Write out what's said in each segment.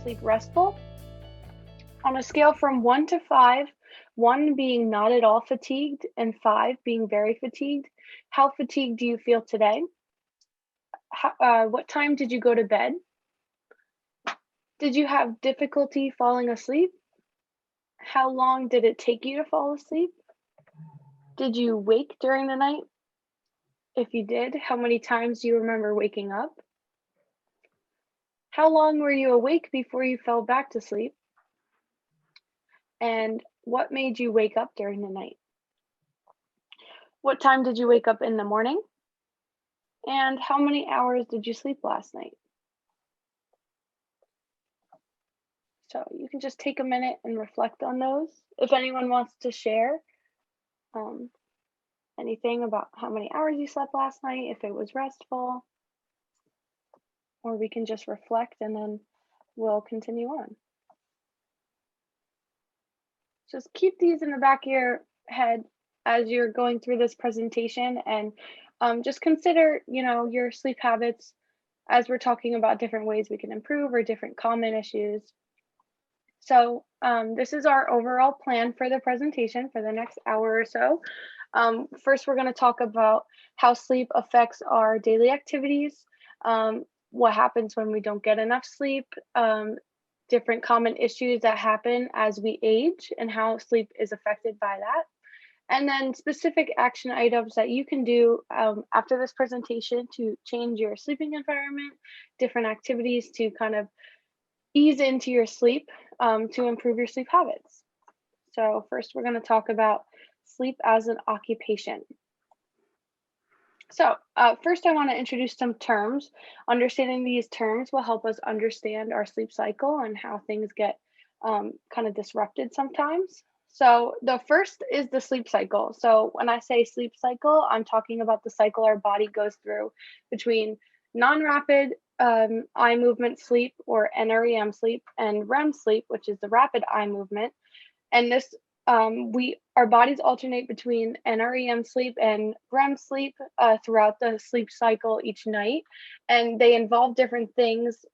sleep restful. On a scale from 1 to 5, 1 being not at all fatigued and 5 being very fatigued, how fatigued do you feel today? What time did you go to bed? Did you have difficulty falling asleep? How long did it take you to fall asleep? Did you wake during the night? If you did, how many times do you remember waking up? How long were you awake before you fell back to sleep? And what made you wake up during the night? What time did you wake up in the morning? And how many hours did you sleep last night? So you can just take a minute and reflect on those. If anyone wants to share anything about how many hours you slept last night, if it was restful, or we can just reflect and then we'll continue on. Just keep these in the back of your head as you're going through this presentation, and just consider, your sleep habits as we're talking about different ways we can improve or different common issues. So this is our overall plan for the presentation for the next hour or so. First, we're going to talk about how sleep affects our daily activities, what happens when we don't get enough sleep, different common issues that happen as we age and how sleep is affected by that. And then specific action items that you can do after this presentation to change your sleeping environment, different activities to kind of ease into your sleep to improve your sleep habits. So first, we're going to talk about sleep as an occupation. So first, I want to introduce some terms. Understanding these terms will help us understand our sleep cycle and how things get kind of disrupted sometimes. So the first is the sleep cycle. So when I say sleep cycle, I'm talking about the cycle our body goes through between non-rapid eye movement sleep, or NREM sleep, and REM sleep, which is the rapid eye movement. And this our bodies alternate between NREM sleep and REM sleep throughout the sleep cycle each night, and they involve different things,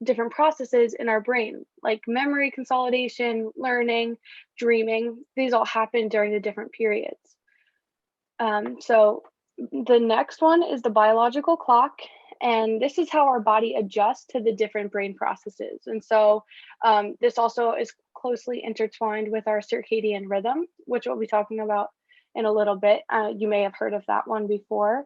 different processes in our brain, like memory consolidation, learning, dreaming. These all happen during the different periods. So the next one is the biological clock, and this is how our body adjusts to the different brain processes. And so this also is closely intertwined with our circadian rhythm, which we'll be talking about in a little bit. You may have heard of that one before.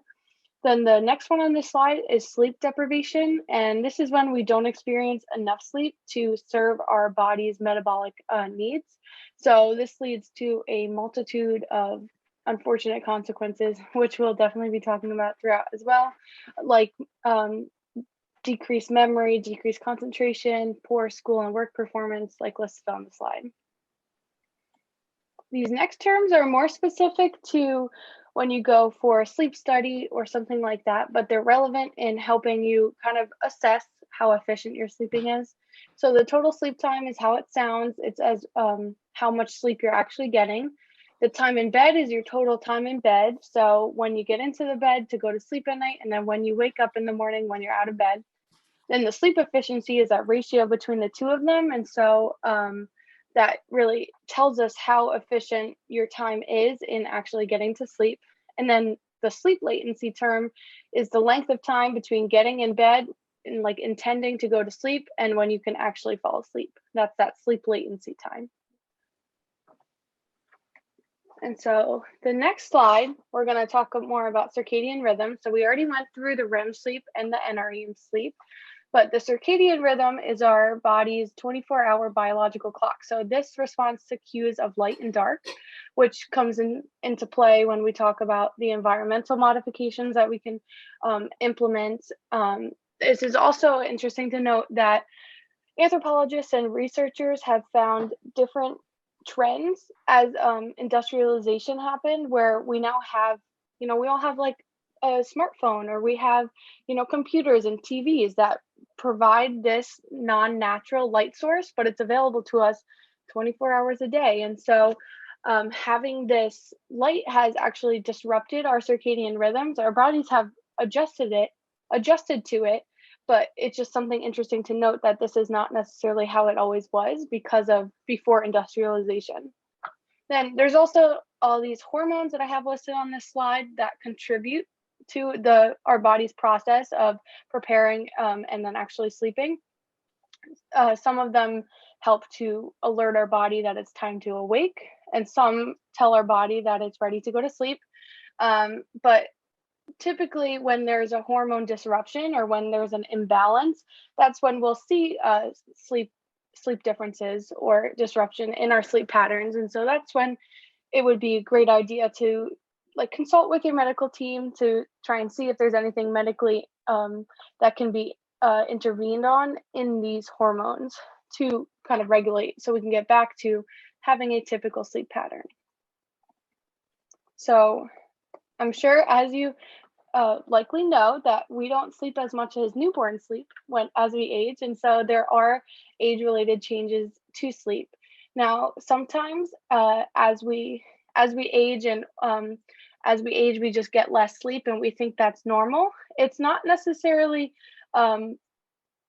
Then the next one on this slide is sleep deprivation, and this is when we don't experience enough sleep to serve our body's metabolic needs. So this leads to a multitude of unfortunate consequences, which we'll definitely be talking about throughout as well, like decreased memory, decreased concentration, poor school and work performance, like listed on the slide. These next terms are more specific to when you go for a sleep study or something like that, but they're relevant in helping you kind of assess how efficient your sleeping is. So the total sleep time is how it sounds. It's as how much sleep you're actually getting. The time in bed is your total time in bed. So when you get into the bed to go to sleep at night, and then when you wake up in the morning when you're out of bed. Then the sleep efficiency is that ratio between the two of them. And so that really tells us how efficient your time is in actually getting to sleep. And then the sleep latency term is the length of time between getting in bed and like intending to go to sleep and when you can actually fall asleep. That's that sleep latency time. And so the next slide, we're going to talk more about circadian rhythm. So we already went through the REM sleep and the NREM sleep. But the circadian rhythm is our body's 24-hour biological clock. So this responds to cues of light and dark, which comes into play when we talk about the environmental modifications that we can implement. This is also interesting to note that anthropologists and researchers have found different trends as industrialization happened, where we now have, we all have like a smartphone, or we have, computers and TVs that provide this non-natural light source, but it's available to us 24 hours a day. And so having this light has actually disrupted our circadian rhythms. Our bodies have adjusted to it, but it's just something interesting to note that this is not necessarily how it always was because of before industrialization. Then there's also all these hormones that I have listed on this slide that contribute to our body's process of preparing and then actually sleeping. Some of them help to alert our body that it's time to awake, and some tell our body that it's ready to go to sleep. But typically, when there's a hormone disruption or when there's an imbalance, that's when we'll see sleep differences or disruption in our sleep patterns. And so that's when it would be a great idea to like consult with your medical team to try and see if there's anything medically that can be intervened on in these hormones to kind of regulate so we can get back to having a typical sleep pattern. So I'm sure, as you likely know, that we don't sleep as much as newborns sleep as we age, and so there are age-related changes to sleep. Now, sometimes as we age and we just get less sleep, and we think that's normal. It's not necessarily.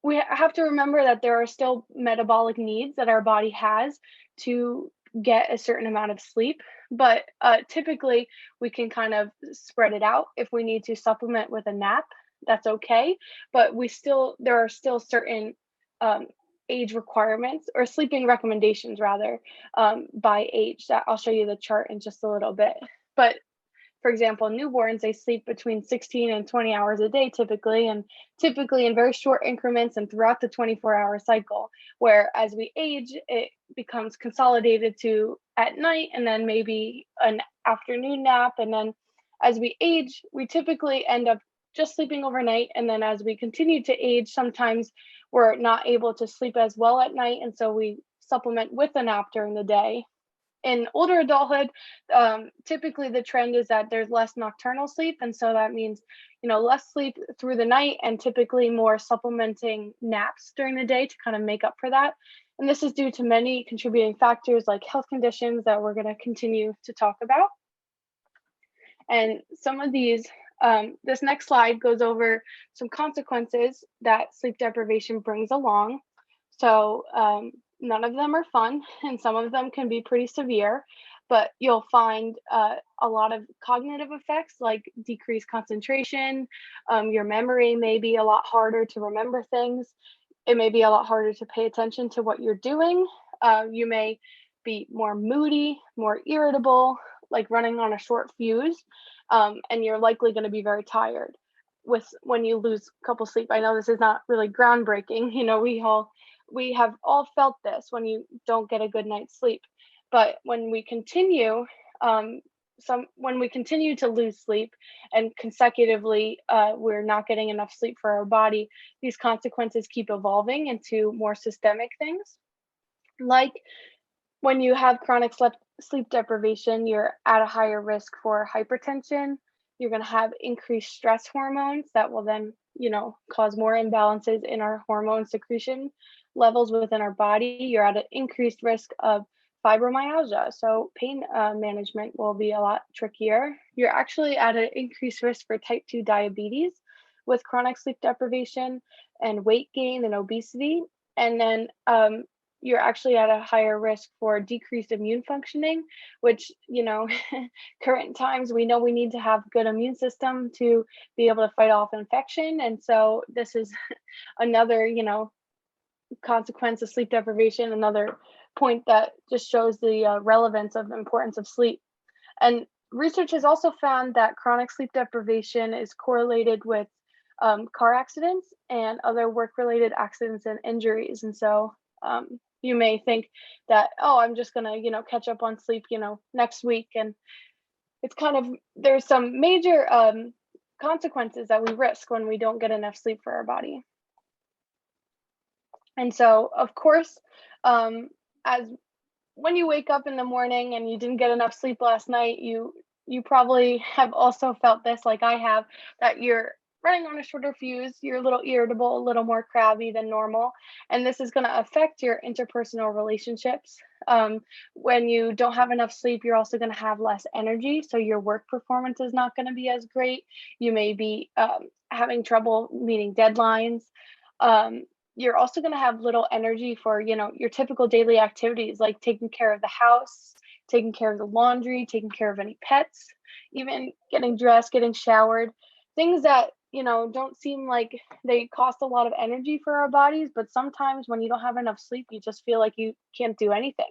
We have to remember that there are still metabolic needs that our body has to get a certain amount of sleep, but typically we can kind of spread it out. If we need to supplement with a nap, that's okay, but there are still certain age requirements or sleeping recommendations rather, by age, that I'll show you the chart in just a little bit. But for example, newborns, they sleep between 16 and 20 hours a day typically, and typically in very short increments and throughout the 24-hour cycle, where as we age, it becomes consolidated to at night and then maybe an afternoon nap. And then as we age, we typically end up just sleeping overnight. And then as we continue to age, sometimes we're not able to sleep as well at night. And so we supplement with a nap during the day. In older adulthood, typically the trend is that there's less nocturnal sleep. And so that means, less sleep through the night and typically more supplementing naps during the day to kind of make up for that. And this is due to many contributing factors like health conditions that we're going to continue to talk about. And some of these, this next slide goes over some consequences that sleep deprivation brings along. So none of them are fun, and some of them can be pretty severe, but you'll find a lot of cognitive effects like decreased concentration. Your memory may be a lot harder to remember things. It may be a lot harder to pay attention to what you're doing. You may be more moody, more irritable, like running on a short fuse, and you're likely going to be very tired when you lose a couple sleep. I know this is not really groundbreaking. We have all felt this when you don't get a good night's sleep. But when we continue to lose sleep and consecutively we're not getting enough sleep for our body, these consequences keep evolving into more systemic things. Like when you have chronic sleep deprivation, you're at a higher risk for hypertension. You're going to have increased stress hormones that will then, cause more imbalances in our hormone secretion levels within our body. You're at an increased risk of fibromyalgia. So pain management will be a lot trickier. You're actually at an increased risk for type 2 diabetes with chronic sleep deprivation and weight gain and obesity. And then you're actually at a higher risk for decreased immune functioning, which, current times, we know we need to have good immune system to be able to fight off infection. And so this is another, consequence of sleep deprivation, another point that just shows the relevance of the importance of sleep. And research has also found that chronic sleep deprivation is correlated with car accidents and other work-related accidents and injuries. And so you may think that, I'm just gonna, catch up on sleep, next week. And it's there's some major consequences that we risk when we don't get enough sleep for our body. And so, of course, as when you wake up in the morning and you didn't get enough sleep last night, you probably have also felt this, like I have, that you're running on a shorter fuse, you're a little irritable, a little more crabby than normal, and this is going to affect your interpersonal relationships. When you don't have enough sleep, you're also going to have less energy, so your work performance is not going to be as great. You may be having trouble meeting deadlines. You're also going to have little energy for, your typical daily activities like taking care of the house, taking care of the laundry, taking care of any pets, even getting dressed, getting showered, things that, don't seem like they cost a lot of energy for our bodies, but sometimes when you don't have enough sleep, you just feel like you can't do anything.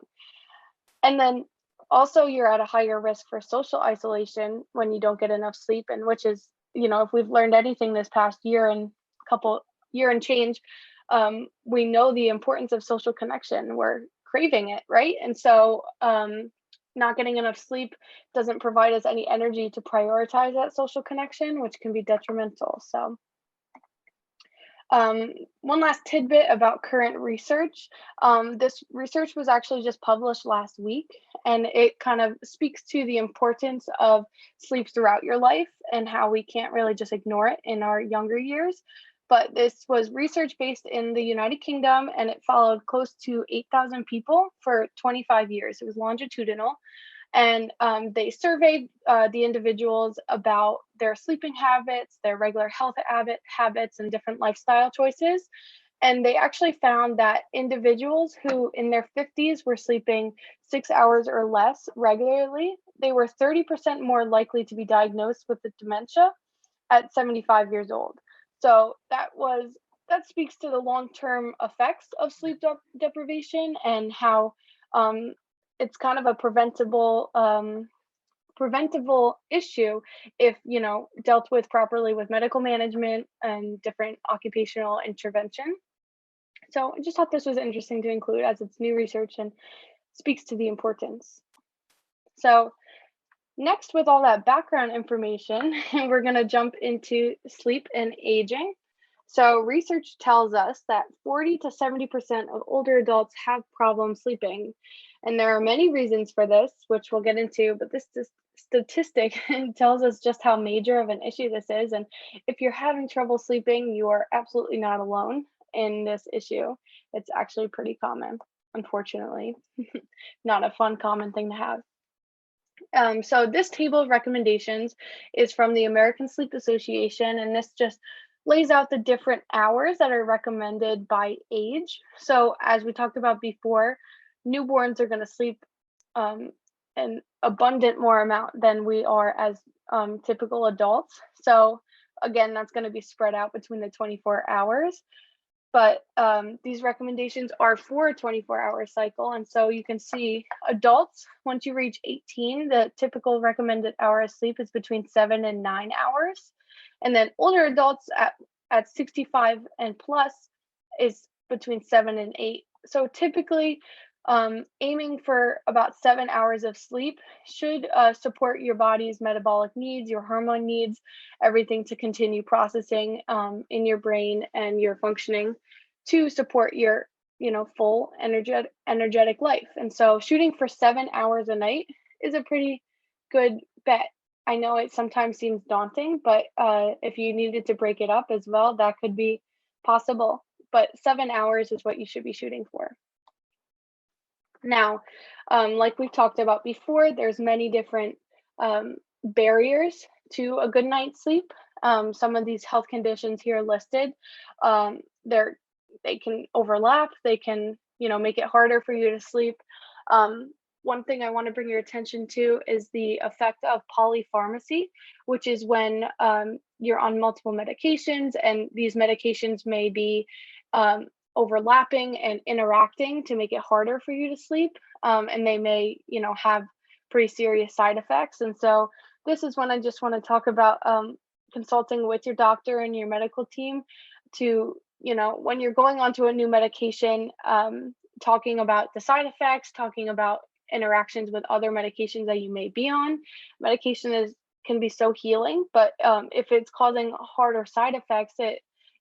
And then also you're at a higher risk for social isolation when you don't get enough sleep, and which is, if we've learned anything this past year and change, we know the importance of social connection. We're craving it, right? And so not getting enough sleep doesn't provide us any energy to prioritize that social connection, which can be detrimental. So one last tidbit about current research. This research was actually just published last week, and it kind of speaks to the importance of sleep throughout your life and how we can't really just ignore it in our younger years. But this was research based in the United Kingdom, and it followed close to 8,000 people for 25 years. It was longitudinal. And they surveyed the individuals about their sleeping habits, their regular health habits, and different lifestyle choices. And they actually found that individuals who in their 50s were sleeping 6 hours or less regularly, they were 30% more likely to be diagnosed with the dementia at 75 years old. So that speaks to the long-term effects of sleep deprivation and how it's kind of a preventable issue if dealt with properly with medical management and different occupational intervention. So I just thought this was interesting to include as it's new research and speaks to the importance. So next, with all that background information, we're going to jump into sleep and aging. So research tells us that 40 to 70% of older adults have problems sleeping. And there are many reasons for this, which we'll get into, but this statistic tells us just how major of an issue this is. And if you're having trouble sleeping, you are absolutely not alone in this issue. It's actually pretty common, unfortunately. Not a fun, common thing to have. So this table of recommendations is from the American Sleep Association, and this just lays out the different hours that are recommended by age. So as we talked about before, newborns are going to sleep an abundant more amount than we are as typical adults. So again, that's going to be spread out between the 24 hours. But these recommendations are for a 24-hour cycle. And so you can see adults, once you reach 18, the typical recommended hour of sleep is between 7 and 9 hours. And then older adults at 65 and plus is between 7 and 8. So typically aiming for about 7 hours of sleep should support your body's metabolic needs, your hormone needs, everything to continue processing in your brain and your functioning to support your full energetic life. And so shooting for 7 hours a night is a pretty good bet. I know it sometimes seems daunting, but if you needed to break it up as well, that could be possible. But 7 hours is what you should be shooting for. Now, like we've talked about before, there's many different barriers to a good night's sleep. Some of these health conditions here listed, they can overlap. They can, make it harder for you to sleep. One thing I want to bring your attention to is the effect of polypharmacy, which is when you're on multiple medications, and these medications may be overlapping and interacting to make it harder for you to sleep. And they may, have pretty serious side effects. And so this is when I just want to talk about consulting with your doctor and your medical team to, when you're going onto a new medication, talking about the side effects, talking about interactions with other medications that you may be on. Medication can be so healing, but if it's causing harder side effects,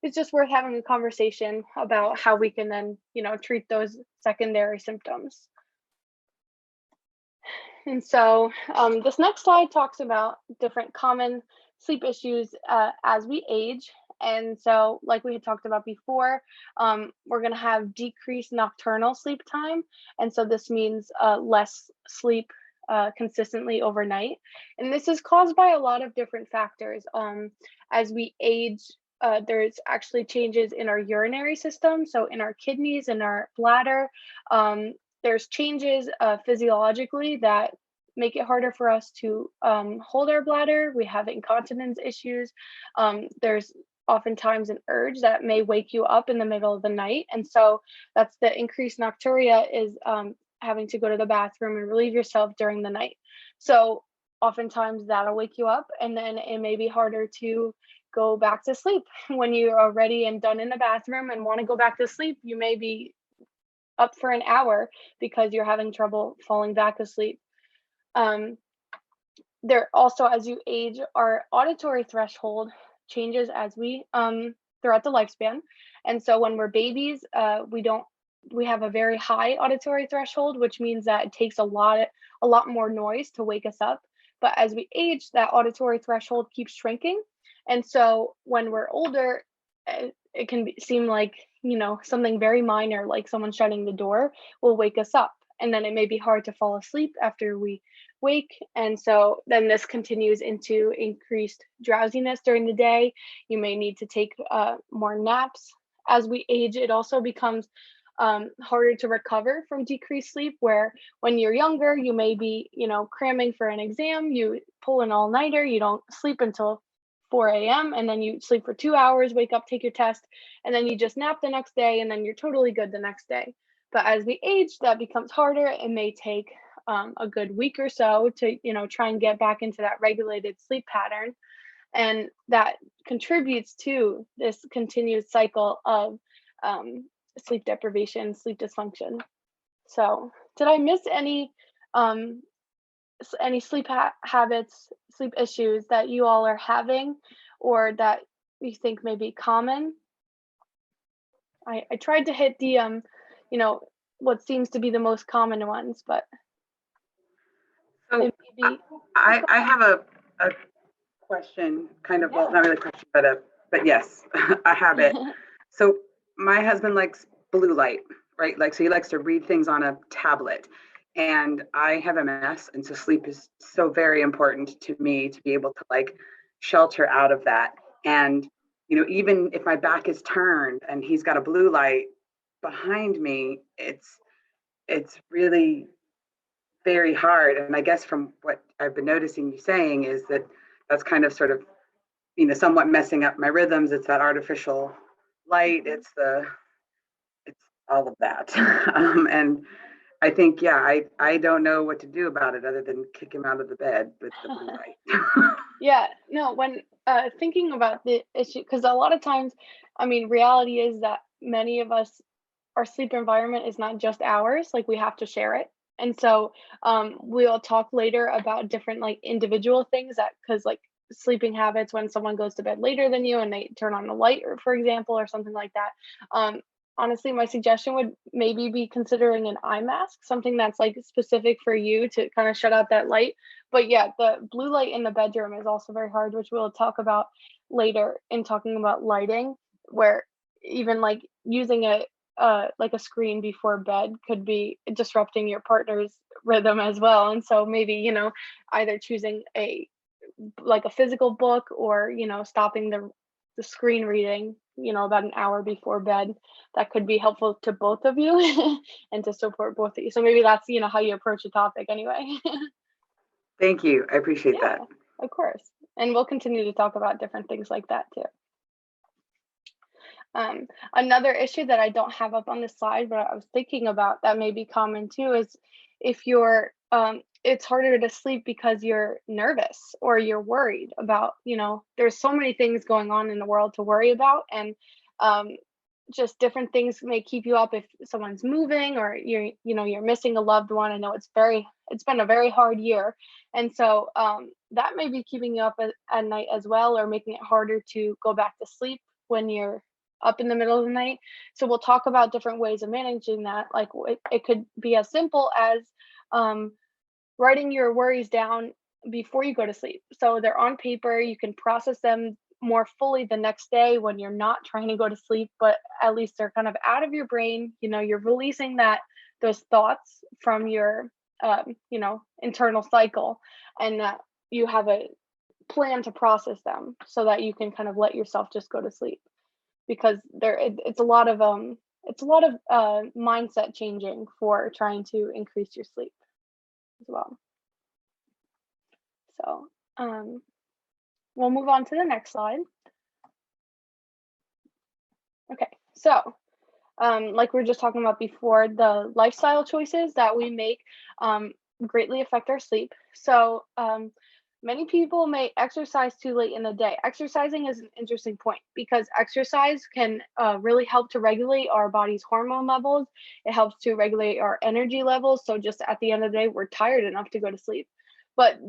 it's just worth having a conversation about how we can then, treat those secondary symptoms. And so this next slide talks about different common sleep issues as we age. And so like we had talked about before, we're going to have decreased nocturnal sleep time. And so this means less sleep consistently overnight. And this is caused by a lot of different factors. As we age, there's actually changes in our urinary system, so in our kidneys and our bladder. There's changes physiologically that make it harder for us to hold our bladder. We have incontinence issues. There's oftentimes an urge that may wake you up in the middle of the night. And so that's the increased nocturia, is having to go to the bathroom and relieve yourself during the night. So oftentimes that'll wake you up, and then it may be harder to go back to sleep. When you're already and done in the bathroom and want to go back to sleep, you may be up for an hour because you're having trouble falling back asleep. There also, as you age, our auditory threshold changes as we throughout the lifespan. And so when we're babies, we have a very high auditory threshold, which means that it takes a lot more noise to wake us up. But as we age, that auditory threshold keeps shrinking. And so when we're older, it can seem like, something very minor, like someone shutting the door, will wake us up. And then it may be hard to fall asleep after we wake. And so then this continues into increased drowsiness during the day. You may need to take more naps. As we age, it also becomes harder to recover from decreased sleep, where when you're younger, you may be, cramming for an exam, you pull an all-nighter, you don't sleep until 4 a.m. and then you sleep for 2 hours, wake up, take your test, and then you just nap the next day, and then you're totally good the next day. But as we age, that becomes harder. It may take a good week or so to, try and get back into that regulated sleep pattern. And that contributes to this continued cycle of sleep deprivation, sleep dysfunction. So did I miss any sleep habits, sleep issues that you all are having, or that you think may be common? I tried to hit the what seems to be the most common ones, but so I have a question, kind of, well, not really a question, but yes, a habit. So my husband likes blue light, right? Like, so he likes to read things on a tablet, and I have MS, and so sleep is so very important to me to be able to like shelter out of that. And even if my back is turned and he's got a blue light behind me, it's really very hard. And I guess from what I've been noticing you saying is that that's kind of sort of, somewhat messing up my rhythms. It's that artificial light. It's all of that. And I think, I don't know what to do about it other than kick him out of the bed with the blue light. Yeah, no, when thinking about the issue, because a lot of times, reality is that many of us, our sleep environment is not just ours, like we have to share it. And so we'll talk later about different like individual things, that because like sleeping habits, when someone goes to bed later than you and they turn on the light, or for example, or something like that. Honestly, my suggestion would maybe be considering an eye mask, something that's like specific for you to kind of shut out that light. But yeah, the blue light in the bedroom is also very hard, which we'll talk about later in talking about lighting, where even like using like a screen before bed could be disrupting your partner's rhythm as well. And so maybe, either choosing a physical book, or, stopping the screen reading, about an hour before bed, that could be helpful to both of you and to support both of you. So maybe that's, how you approach the topic anyway. Thank you. I appreciate that. Of course. And we'll continue to talk about different things like that too. Another issue that I don't have up on the slide, but I was thinking about that may be common too, is if you're, it's harder to sleep because you're nervous or you're worried about, there's so many things going on in the world to worry about. And just different things may keep you up if someone's moving, or you're missing a loved one. I know it's been a very hard year. And so that may be keeping you up at night as well, or making it harder to go back to sleep when you're up in the middle of the night. So we'll talk about different ways of managing that. Like it could be as simple as writing your worries down before you go to sleep. So they're on paper, you can process them more fully the next day when you're not trying to go to sleep, but at least they're kind of out of your brain. You're releasing those thoughts from your internal cycle, and that you have a plan to process them so that you can kind of let yourself just go to sleep, because it's a lot of mindset changing for trying to increase your sleep as well. So we'll move on to the next slide. Okay, so like we were just talking about before, the lifestyle choices that we make greatly affect our sleep. So many people may exercise too late in the day. Exercising is an interesting point because exercise can really help to regulate our body's hormone levels. It helps to regulate our energy levels. So just at the end of the day, we're tired enough to go to sleep. But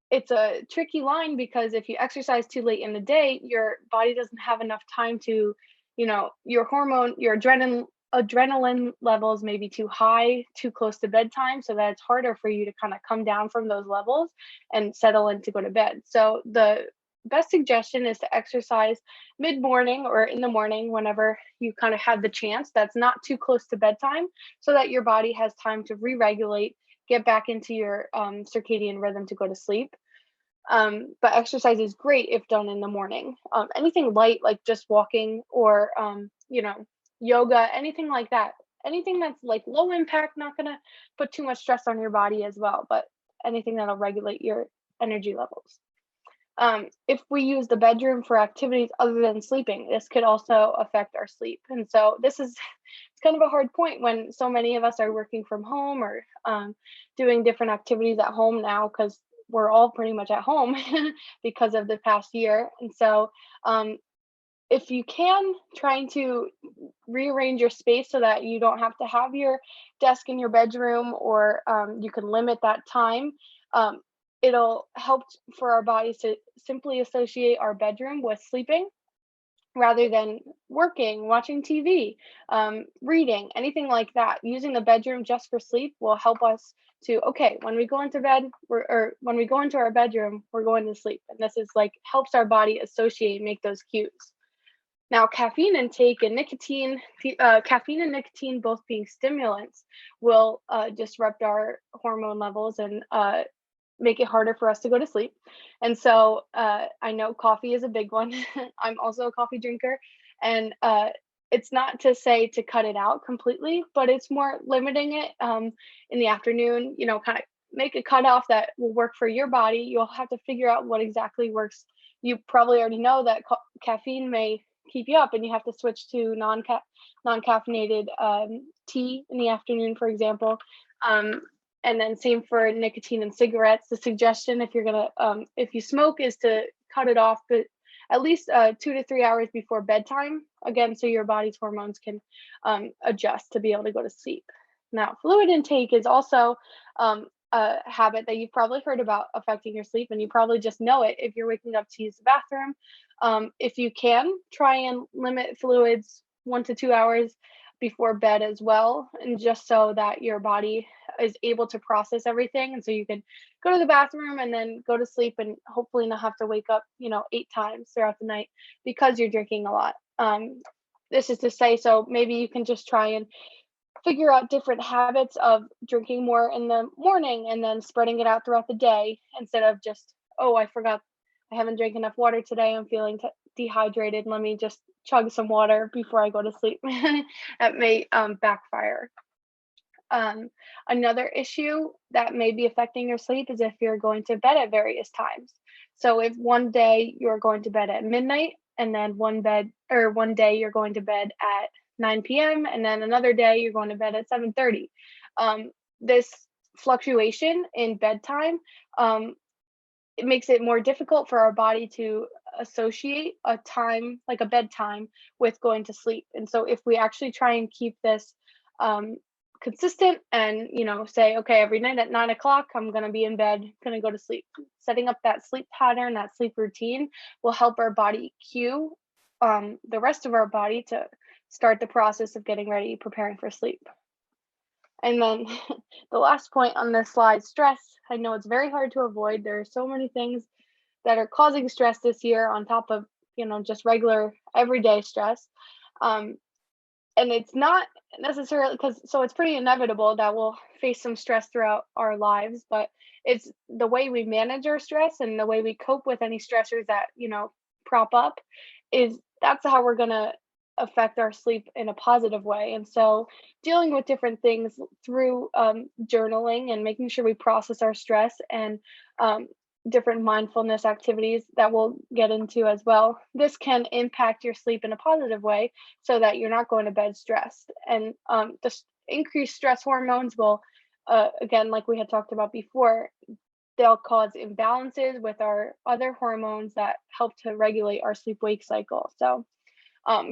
it's a tricky line, because if you exercise too late in the day, your body doesn't have enough time to, your adrenaline levels may be too high, too close to bedtime, so that it's harder for you to kind of come down from those levels and settle in to go to bed. So the best suggestion is to exercise mid-morning or in the morning whenever you kind of have the chance, that's not too close to bedtime, so that your body has time to re-regulate, get back into your circadian rhythm to go to sleep. But exercise is great if done in the morning. Anything light, like just walking or, yoga, anything like that. Anything that's like low impact, not going to put too much stress on your body as well, but anything that'll regulate your energy levels. If we use the bedroom for activities other than sleeping, this could also affect our sleep. And so it's kind of a hard point when so many of us are working from home or doing different activities at home now, because we're all pretty much at home because of the past year. And so if you can, trying to rearrange your space so that you don't have to have your desk in your bedroom, or you can limit that time. It'll help for our bodies to simply associate our bedroom with sleeping rather than working, watching TV, reading, anything like that. Using the bedroom just for sleep will help us to, okay, when we go into bed, or when we go into our bedroom, we're going to sleep. And this is like helps our body associate, make those cues. Now, caffeine and nicotine both being stimulants, will disrupt our hormone levels and make it harder for us to go to sleep. And so I know coffee is a big one. I'm also a coffee drinker, and it's not to say to cut it out completely, but it's more limiting it in the afternoon, kind of make a cutoff that will work for your body. You'll have to figure out what exactly works. You probably already know that caffeine may keep you up, and you have to switch to non-caffeinated tea in the afternoon, for example. And then same for nicotine and cigarettes. The suggestion, if you smoke, is to cut it off, but at least 2 to 3 hours before bedtime, again, so your body's hormones can adjust to be able to go to sleep. Now, fluid intake is also a habit that you've probably heard about affecting your sleep, and you probably just know it if you're waking up to use the bathroom. If you can, try and limit fluids 1 to 2 hours before bed as well, and just so that your body is able to process everything, and so you can go to the bathroom and then go to sleep and hopefully not have to wake up 8 times throughout the night because you're drinking a lot. This is to say, so maybe you can just try and figure out different habits of drinking more in the morning and then spreading it out throughout the day, instead of just, oh, I forgot, I haven't drank enough water today, I'm feeling dehydrated, let me just chug some water before I go to sleep. That may backfire. Another issue that may be affecting your sleep is if you're going to bed at various times. So if one day you're going to bed at midnight, and then one day you're going to bed at 9 p.m. and then another day you're going to bed at 7:30. This fluctuation in bedtime, it makes it more difficult for our body to associate a time, like a bedtime, with going to sleep. And so if we actually try and keep this consistent and say, okay, every night at 9 o'clock I'm going to be in bed, going to go to sleep, setting up that sleep pattern, that sleep routine, will help our body cue the rest of our body to start the process of getting ready, preparing for sleep. And then the last point on this slide, stress. I know it's very hard to avoid. There are so many things that are causing stress this year on top of just regular everyday stress. and it's not necessarily because so it's pretty inevitable that we'll face some stress throughout our lives, but it's the way we manage our stress and the way we cope with any stressors that, prop up is that's how we're going to affect our sleep in a positive way. And so dealing with different things through journaling and making sure we process our stress and um, different mindfulness activities that we'll get into as well. This can impact your sleep in a positive way so that you're not going to bed stressed. And increased stress hormones will, again, like we had talked about before, they'll cause imbalances with our other hormones that help to regulate our sleep wake cycle. So,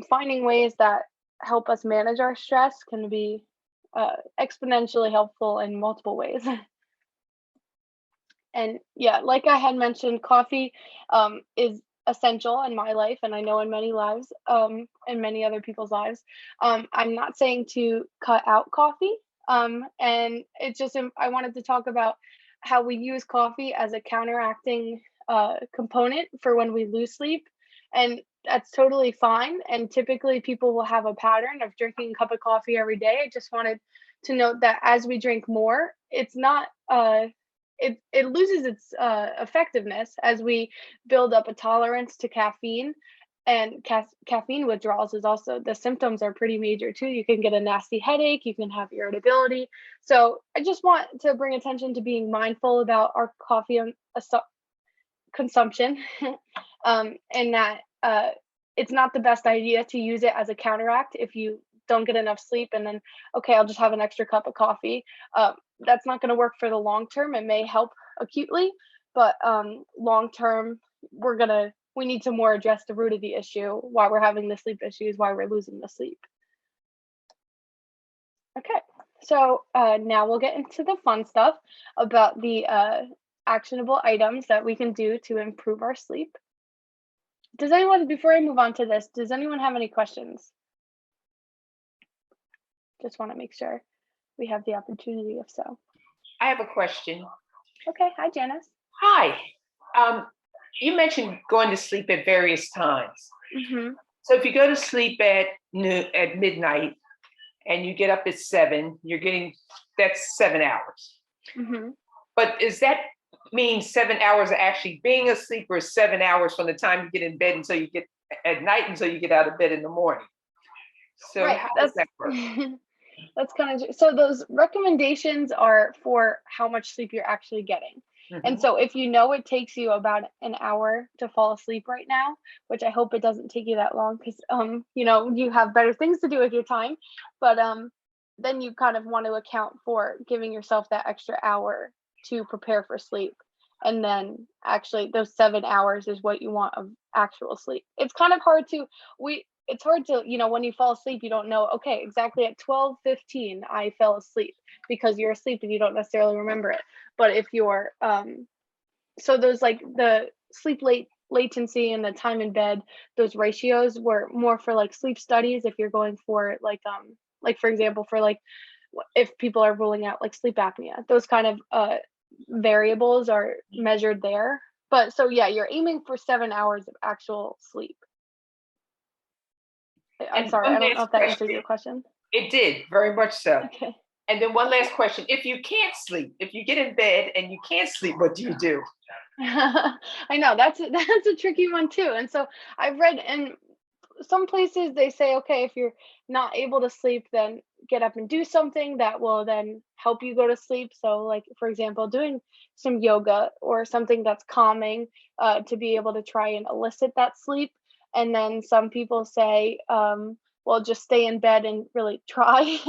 finding ways that help us manage our stress can be exponentially helpful in multiple ways. And yeah, like I had mentioned, coffee is essential in my life, and I know in many lives, and many other people's lives. I'm not saying to cut out coffee, and it's just I wanted to talk about how we use coffee as a counteracting component for when we lose sleep, and that's totally fine. And typically, people will have a pattern of drinking a cup of coffee every day. I just wanted to note that as we drink more, it's not. It loses its effectiveness as we build up a tolerance to caffeine, and caffeine withdrawals is also the symptoms are pretty major too. You can get a nasty headache, you can have irritability. So I just want to bring attention to being mindful about our coffee consumption, and that it's not the best idea to use it as a counteract if you don't get enough sleep and then, okay, I'll just have an extra cup of coffee. That's not going to work for the long term. It may help acutely, but long term, we need to more address the root of the issue, why we're having the sleep issues, why we're losing the sleep. Okay, so now we'll get into the fun stuff about the actionable items that we can do to improve our sleep. Before I move on to this, does anyone have any questions? Just want to make sure we have the opportunity if so. I have a question. Okay, hi Janice. Hi. You mentioned going to sleep at various times. Mm-hmm. So if you go to sleep at midnight and you get up at 7, that's 7 hours. Mm-hmm. But does that mean 7 hours of actually being asleep, or 7 hours from the time you get in bed until you get at night until you get out of bed in the morning? So right. how does that work? That's kind of so those recommendations are for how much sleep you're actually getting. Mm-hmm. And so if you know it takes you about an hour to fall asleep right now, which I hope it doesn't take you that long because you have better things to do with your time, but then you kind of want to account for giving yourself that extra hour to prepare for sleep. And then actually those 7 hours is what you want of actual sleep. It's kind of hard to when you fall asleep, you don't know, okay, exactly at 12:15 I fell asleep, because you're asleep and you don't necessarily remember it. But if you're so those like the sleep latency and the time in bed, those ratios were more for like sleep studies. If you're going for like for example, for like if people are ruling out like sleep apnea, those kind of variables are measured there. But so yeah, you're aiming for 7 hours of actual sleep. I'm sorry, I don't know if that answers your question. It did, very much so. Okay. And then one last question. If you can't sleep, if you get in bed and you can't sleep, what do you do? I know, that's a tricky one too. And so I've read in some places they say, okay, if you're not able to sleep, then get up and do something that will then help you go to sleep. So like, for example, doing some yoga or something that's calming to be able to try and elicit that sleep. And then some people say, well, just stay in bed and really try,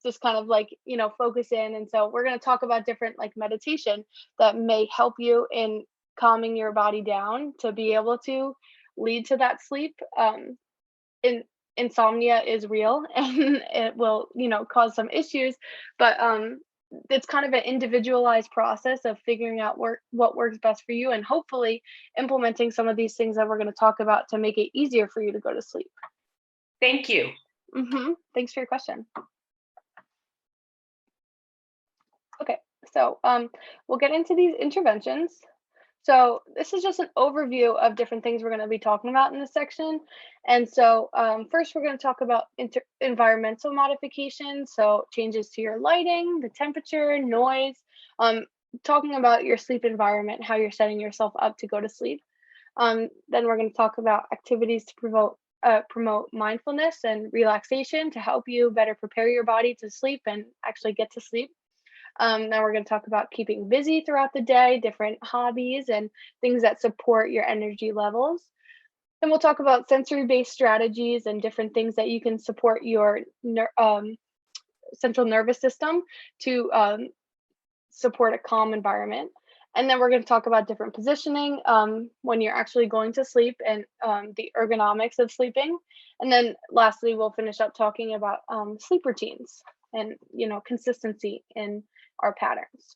just kind of like, focus in. And so we're going to talk about different like meditation that may help you in calming your body down to be able to lead to that sleep. Insomnia is real and it will, cause some issues, but it's kind of an individualized process of figuring out what works best for you and hopefully implementing some of these things that we're going to talk about to make it easier for you to go to sleep. Thank you. Mm-hmm. Thanks for your question. Okay, so we'll get into these interventions. So this is just an overview of different things we're going to be talking about in this section. And so first we're going to talk about environmental modifications. So changes to your lighting, the temperature, noise, talking about your sleep environment, how you're setting yourself up to go to sleep. Then we're going to talk about activities to promote mindfulness and relaxation to help you better prepare your body to sleep and actually get to sleep. Now we're going to talk about keeping busy throughout the day, different hobbies and things that support your energy levels. Then we'll talk about sensory-based strategies and different things that you can support your central nervous system to support a calm environment. And then we're going to talk about different positioning when you're actually going to sleep and the ergonomics of sleeping. And then lastly, we'll finish up talking about sleep routines and, consistency in our patterns.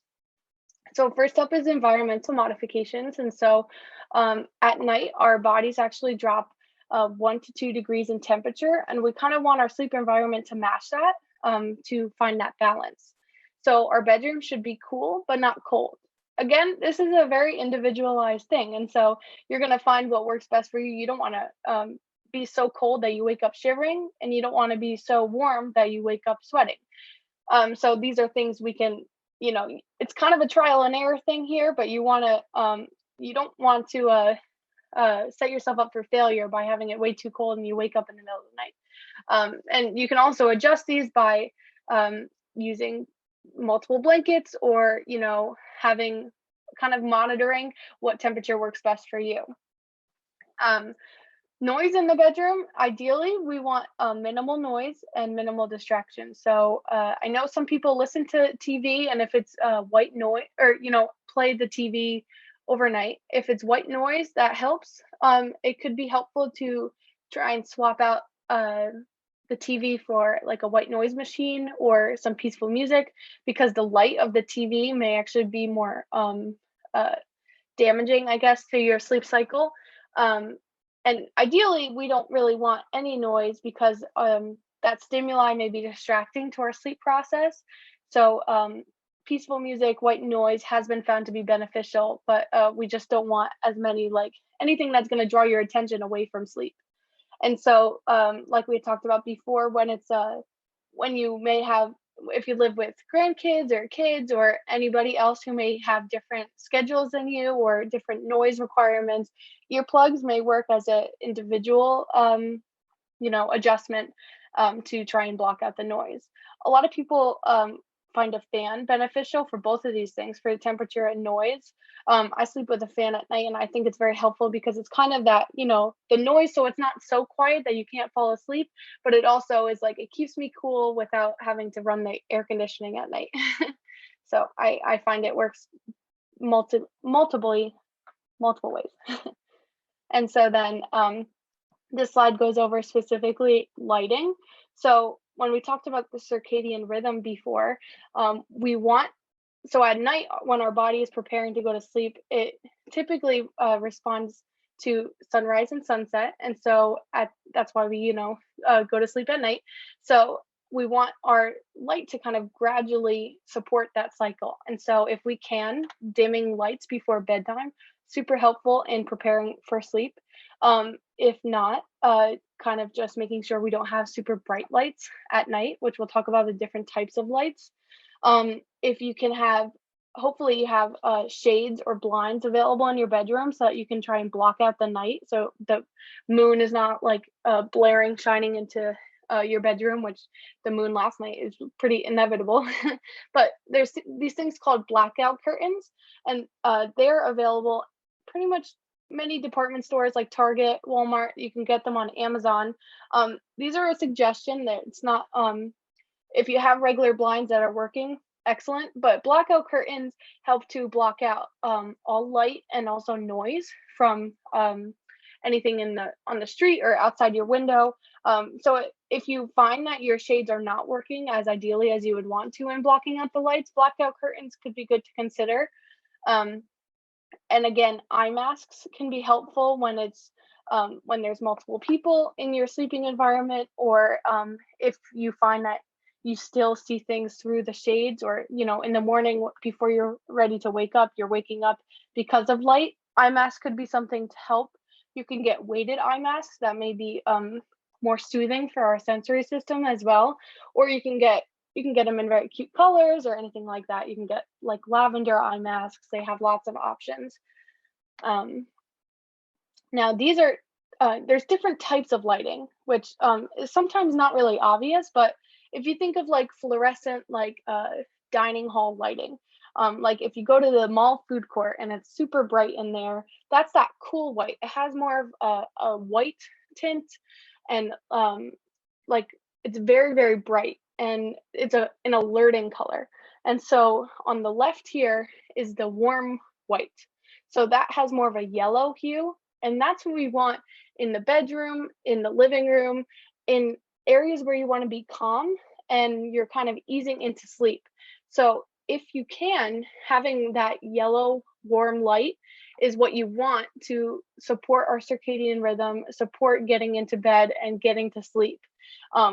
So first up is environmental modifications. And so at night, our bodies actually drop 1 to 2 degrees in temperature, and we kind of want our sleep environment to match that to find that balance. So our bedroom should be cool, but not cold. Again, this is a very individualized thing. And so you're going to find what works best for you. You don't want to be so cold that you wake up shivering, and you don't want to be so warm that you wake up sweating. So these are things we can, it's kind of a trial and error thing here, but you don't want to set yourself up for failure by having it way too cold and you wake up in the middle of the night. And you can also adjust these by using multiple blankets or, having kind of monitoring what temperature works best for you. Noise in the bedroom, ideally, we want minimal noise and minimal distraction. So I know some people listen to TV, and if it's white noise or, play the TV overnight, if it's white noise, that helps. It could be helpful to try and swap out the TV for like a white noise machine or some peaceful music, because the light of the TV may actually be more damaging, I guess, to your sleep cycle. And ideally, we don't really want any noise because that stimuli may be distracting to our sleep process. So peaceful music, white noise has been found to be beneficial, but we just don't want as many, like anything that's going to draw your attention away from sleep. And so, like we had talked about before, when you may have, if you live with grandkids or kids or anybody else who may have different schedules than you or different noise requirements, earplugs may work as an individual, adjustment to try and block out the noise. A lot of people find a fan beneficial for both of these things, for the temperature and noise. I sleep with a fan at night, and I think it's very helpful because it's kind of that, the noise, so it's not so quiet that you can't fall asleep, but it also is like, it keeps me cool without having to run the air conditioning at night. So I find it works multiple ways. And so then this slide goes over specifically lighting. So when we talked about the circadian rhythm before, so at night when our body is preparing to go to sleep, it typically responds to sunrise and sunset. And so that's why we, go to sleep at night. So we want our light to kind of gradually support that cycle. And so if we can, dimming lights before bedtime, super helpful in preparing for sleep. If not, kind of just making sure we don't have super bright lights at night, which we'll talk about the different types of lights. If you can hopefully you have shades or blinds available in your bedroom so that you can try and block out the night. So the moon is not like blaring, shining into your bedroom, which the moon last night is pretty inevitable. But there's these things called blackout curtains, and they're available pretty much many department stores like Target, Walmart. You can get them on Amazon. These are a suggestion that it's not, if you have regular blinds that are working, excellent, but blackout curtains help to block out all light and also noise from anything on the street or outside your window. So if you find that your shades are not working as ideally as you would want to in blocking out the lights, blackout curtains could be good to consider. And again, eye masks can be helpful when there's multiple people in your sleeping environment, or if you find that you still see things through the shades, or in the morning before you're ready to wake up, you're waking up because of light. eye mask could be something to help. You can get weighted eye masks that may be more soothing for our sensory system as well. Or you can get them in very cute colors or anything like that. You can get like lavender eye masks. They have lots of options. Now these are there's different types of lighting, which is sometimes not really obvious, but if you think of like fluorescent, like dining hall lighting, like if you go to the mall food court and it's super bright in there, that's that cool white. It has more of a white tint, and like it's very, very bright, and it's an alerting color. And so on the left here is the warm white. So that has more of a yellow hue, and that's what we want in the bedroom, in the living room, in areas where you want to be calm and you're kind of easing into sleep. So if you can, having that yellow warm light is what you want to support our circadian rhythm, support getting into bed and getting to sleep.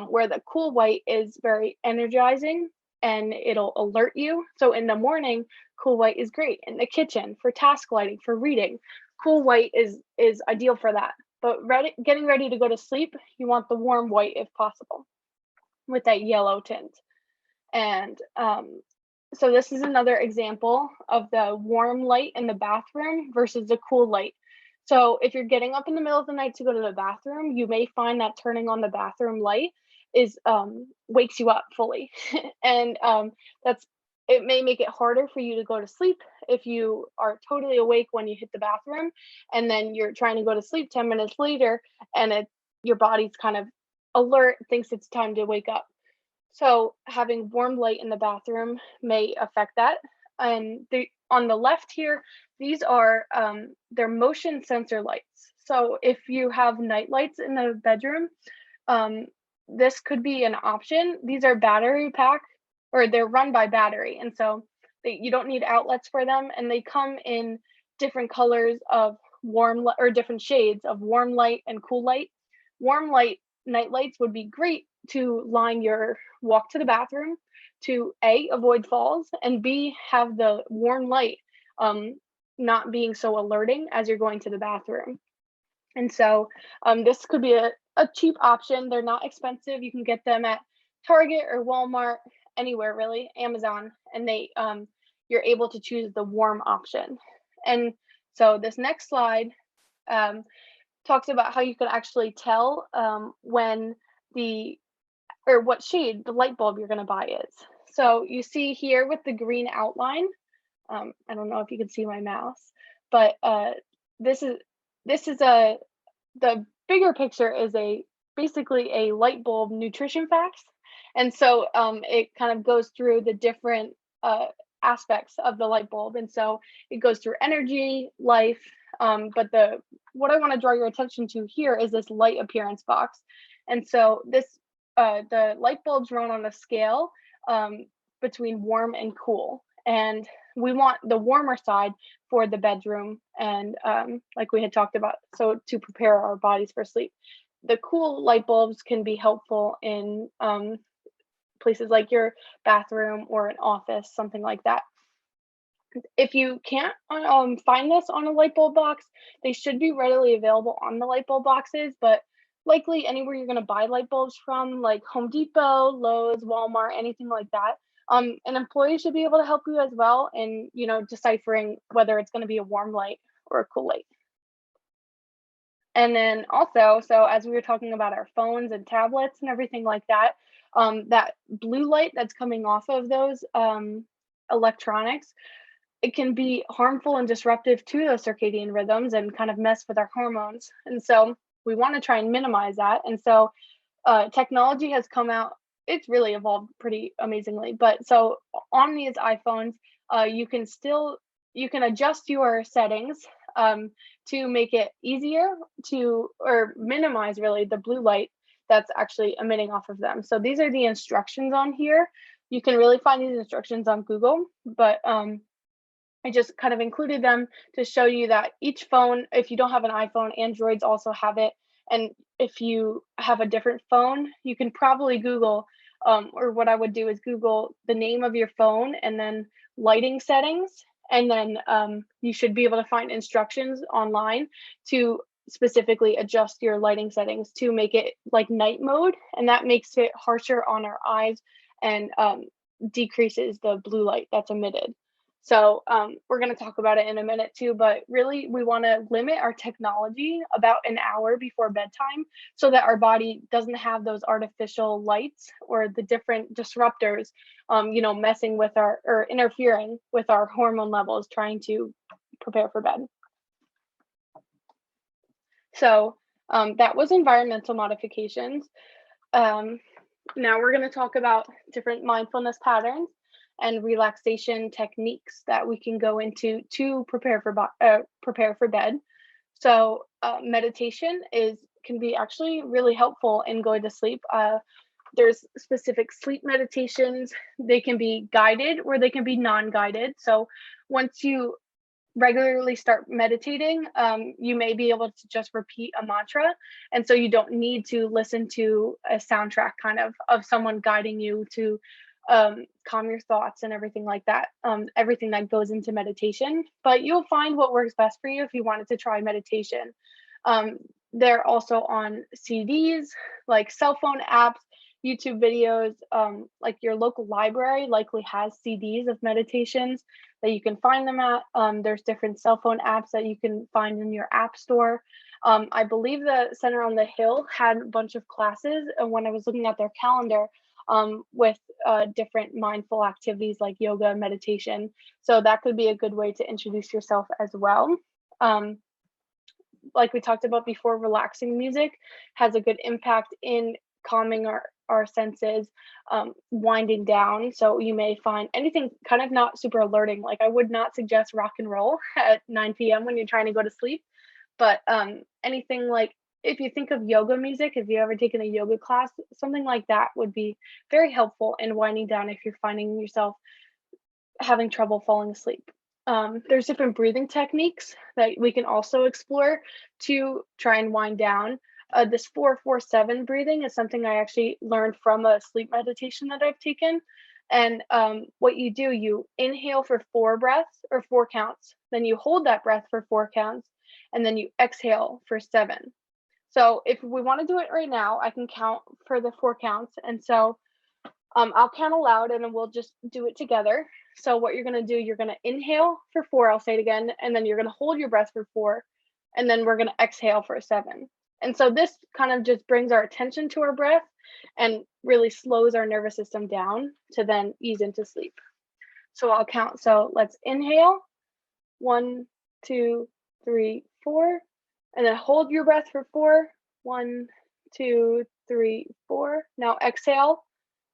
Where the cool white is very energizing and it'll alert you. So in the morning, cool white is great. In the kitchen, for task lighting, for reading, cool white is ideal for that. But getting ready to go to sleep, you want the warm white if possible, with that yellow tint. And so this is another example of the warm light in the bathroom versus the cool light. So if you're getting up in the middle of the night to go to the bathroom, you may find that turning on the bathroom light is wakes you up fully. And it may make it harder for you to go to sleep if you are totally awake when you hit the bathroom, and then you're trying to go to sleep 10 minutes later and your body's kind of alert, thinks it's time to wake up. So having warm light in the bathroom may affect that. And on the left here, these are they're motion sensor lights. So if you have night lights in the bedroom, this could be an option. These are battery pack, or they're run by battery, and so you don't need outlets for them, and they come in different colors of or different shades of warm light and cool light. Warm light night lights would be great to line your walk to the bathroom, to A, avoid falls, and B, have the warm light not being so alerting as you're going to the bathroom. And so this could be a cheap option. They're not expensive. You can get them at Target or Walmart, anywhere really, Amazon, and you're able to choose the warm option. And so this next slide talks about how you can actually tell when what shade the light bulb you're going to buy is. So you see here with the green outline, I don't know if you can see my mouse, but the bigger picture is basically a light bulb nutrition facts. And so it kind of goes through the different aspects of the light bulb. And so it goes through energy, life, but what I want to draw your attention to here is this light appearance box. And so the light bulbs run on a scale between warm and cool. And we want the warmer side for the bedroom, and like we had talked about, so to prepare our bodies for sleep. The cool light bulbs can be helpful in places like your bathroom or an office, something like that. If you can't find this on a light bulb box, they should be readily available on the light bulb boxes, but likely anywhere you're going to buy light bulbs from, like Home Depot, Lowe's, Walmart, anything like that. An employee should be able to help you as well in, deciphering whether it's going to be a warm light or a cool light. And then also, so as we were talking about our phones and tablets and everything like that, that blue light that's coming off of those electronics, it can be harmful and disruptive to the circadian rhythms and kind of mess with our hormones. And so we want to try and minimize that. And so technology has come out. It's really evolved pretty amazingly. But so on these iPhones, you can adjust your settings to make it easier or minimize really the blue light that's actually emitting off of them. So these are the instructions on here. You can really find these instructions on Google, but I just kind of included them to show you that each phone, if you don't have an iPhone, Androids also have it. And if you have a different phone, you can probably Google, or what I would do is Google the name of your phone and then lighting settings, And then you should be able to find instructions online to specifically adjust your lighting settings to make it like night mode. And that makes it harsher on our eyes and decreases the blue light that's emitted. So we're going to talk about it in a minute too, but really we want to limit our technology about an hour before bedtime so that our body doesn't have those artificial lights or the different disruptors, messing with or interfering with our hormone levels, trying to prepare for bed. So that was environmental modifications. Now we're going to talk about different mindfulness patterns and relaxation techniques that we can go into to prepare for bed. So meditation can be actually really helpful in going to sleep. There's specific sleep meditations. They can be guided or they can be non-guided. So once you regularly start meditating, you may be able to just repeat a mantra. And so you don't need to listen to a soundtrack kind of someone guiding you to calm your thoughts and everything like that, everything that goes into meditation. But you'll find what works best for you if you wanted to try meditation. They're also on CDs, like cell phone apps, YouTube videos, like your local library likely has CDs of meditations that you can find them at. There's different cell phone apps that you can find in your app store. I believe the Center on the Hill had a bunch of classes, and when I was looking at their calendar, with different mindful activities like yoga and meditation. So that could be a good way to introduce yourself as well. Like we talked about before, relaxing music has a good impact in calming our senses, winding down. So you may find anything kind of not super alerting. Like I would not suggest rock and roll at 9 p.m. when you're trying to go to sleep, but anything like, if you think of yoga music, if you've ever taken a yoga class, something like that would be very helpful in winding down if you're finding yourself having trouble falling asleep. There's different breathing techniques that we can also explore to try and wind down. This 4-4-7 breathing is something I actually learned from a sleep meditation that I've taken. And what you do, you inhale for 4 breaths or 4 counts, then you hold that breath for 4 counts, and then you exhale for 7. So if we want to do it right now, I can count for the 4 counts. And so I'll count aloud and then we'll just do it together. So what you're going to do, you're going to inhale for 4, I'll say it again, and then you're going to hold your breath for 4, and then we're going to exhale for 7. And so this kind of just brings our attention to our breath and really slows our nervous system down to then ease into sleep. So I'll count. So let's inhale, 1, 2, 3, 4, and then hold your breath for 4, 1, 2, 3, 4. Now exhale,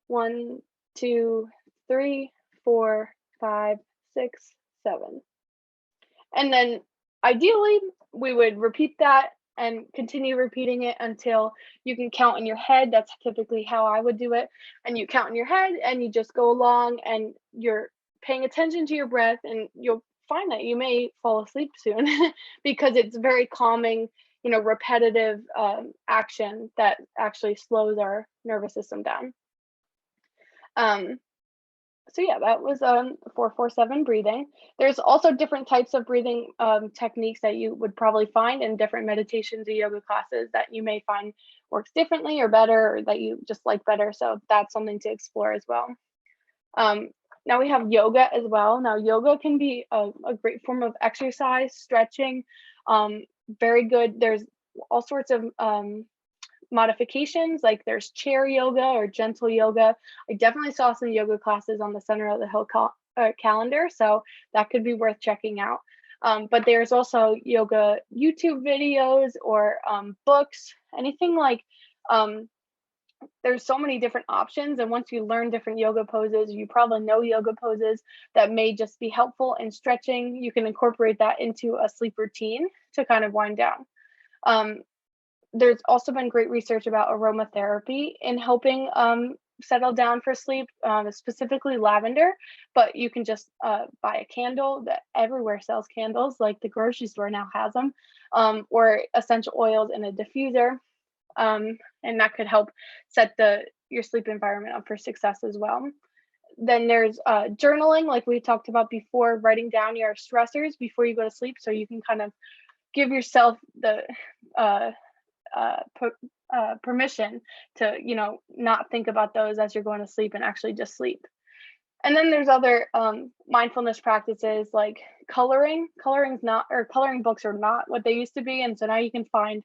1, 2, 3, 4, 5, 6, 7. And then ideally, we would repeat that and continue repeating it until you can count in your head. That's typically how I would do it. And you count in your head and you just go along and you're paying attention to your breath, and you'll find that you may fall asleep soon because it's very calming, repetitive action that actually slows our nervous system down. So yeah, that was 4-4-7 breathing. There's also different types of breathing techniques that you would probably find in different meditations or yoga classes that you may find works differently or better, or that you just like better. So that's something to explore as well. Now we have yoga as well. Now yoga can be a great form of exercise, stretching, very good. There's all sorts of modifications, like there's chair yoga or gentle yoga. I definitely saw some yoga classes on the Center of the Hill calendar, so that could be worth checking out. But there's also yoga YouTube videos or books, anything like there's so many different options. And once you learn different yoga poses, you probably know yoga poses that may just be helpful in stretching. You can incorporate that into a sleep routine to kind of wind down. There's also been great research about aromatherapy in helping settle down for sleep, specifically lavender, but you can just buy a candle. That everywhere sells candles, like the grocery store now has them, or essential oils in a diffuser. And that could help set your sleep environment up for success as well. Then there's journaling, like we talked about before, writing down your stressors before you go to sleep, so you can kind of give yourself the permission to, not think about those as you're going to sleep and actually just sleep. And then there's other mindfulness practices like coloring. Coloring books are not what they used to be, and so now you can find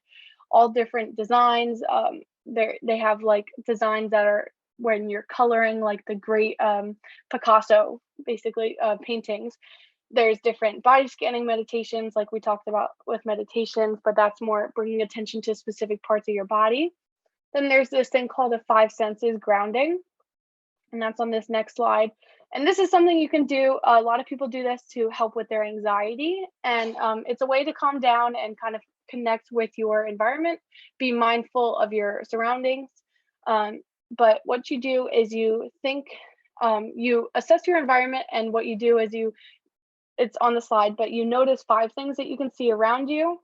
all different designs. They have like designs that are when you're coloring, like the great Picasso, basically paintings. There's different body scanning meditations, like we talked about with meditations, but that's more bringing attention to specific parts of your body. Then there's this thing called the five senses grounding, and that's on this next slide. And this is something you can do. A lot of people do this to help with their anxiety, and it's a way to calm down and kind of connect with your environment, be mindful of your surroundings. But what you do is you think, you assess your environment, and what you do is it's on the slide, but you notice 5 things that you can see around you.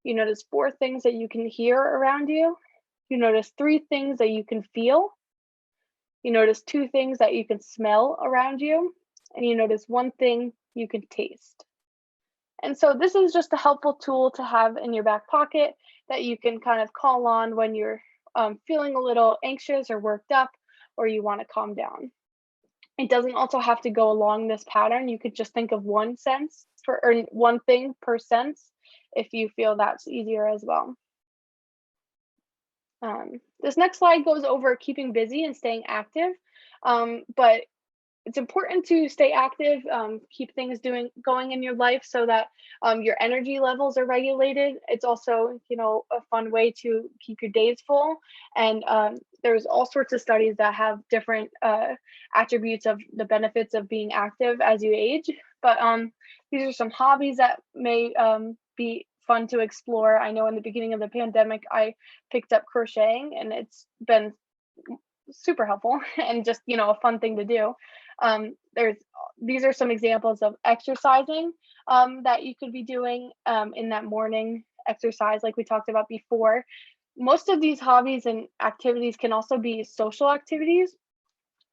You notice 4 things that you can hear around you. You notice 3 things that you can feel. You notice 2 things that you can smell around you. And you notice 1 thing you can taste. And so this is just a helpful tool to have in your back pocket that you can kind of call on when you're feeling a little anxious or worked up, or you want to calm down. It doesn't also have to go along this pattern. You could just think of 1 sense or 1 thing per sense if you feel that's easier as well. This next slide goes over keeping busy and staying active, but it's important to stay active, keep things going in your life so that your energy levels are regulated. It's also, a fun way to keep your days full. And there's all sorts of studies that have different attributes of the benefits of being active as you age. But these are some hobbies that may be fun to explore. I know in the beginning of the pandemic, I picked up crocheting, and it's been super helpful and just, a fun thing to do. These are some examples of exercising that you could be doing in that morning exercise, like we talked about before. Most of these hobbies and activities can also be social activities,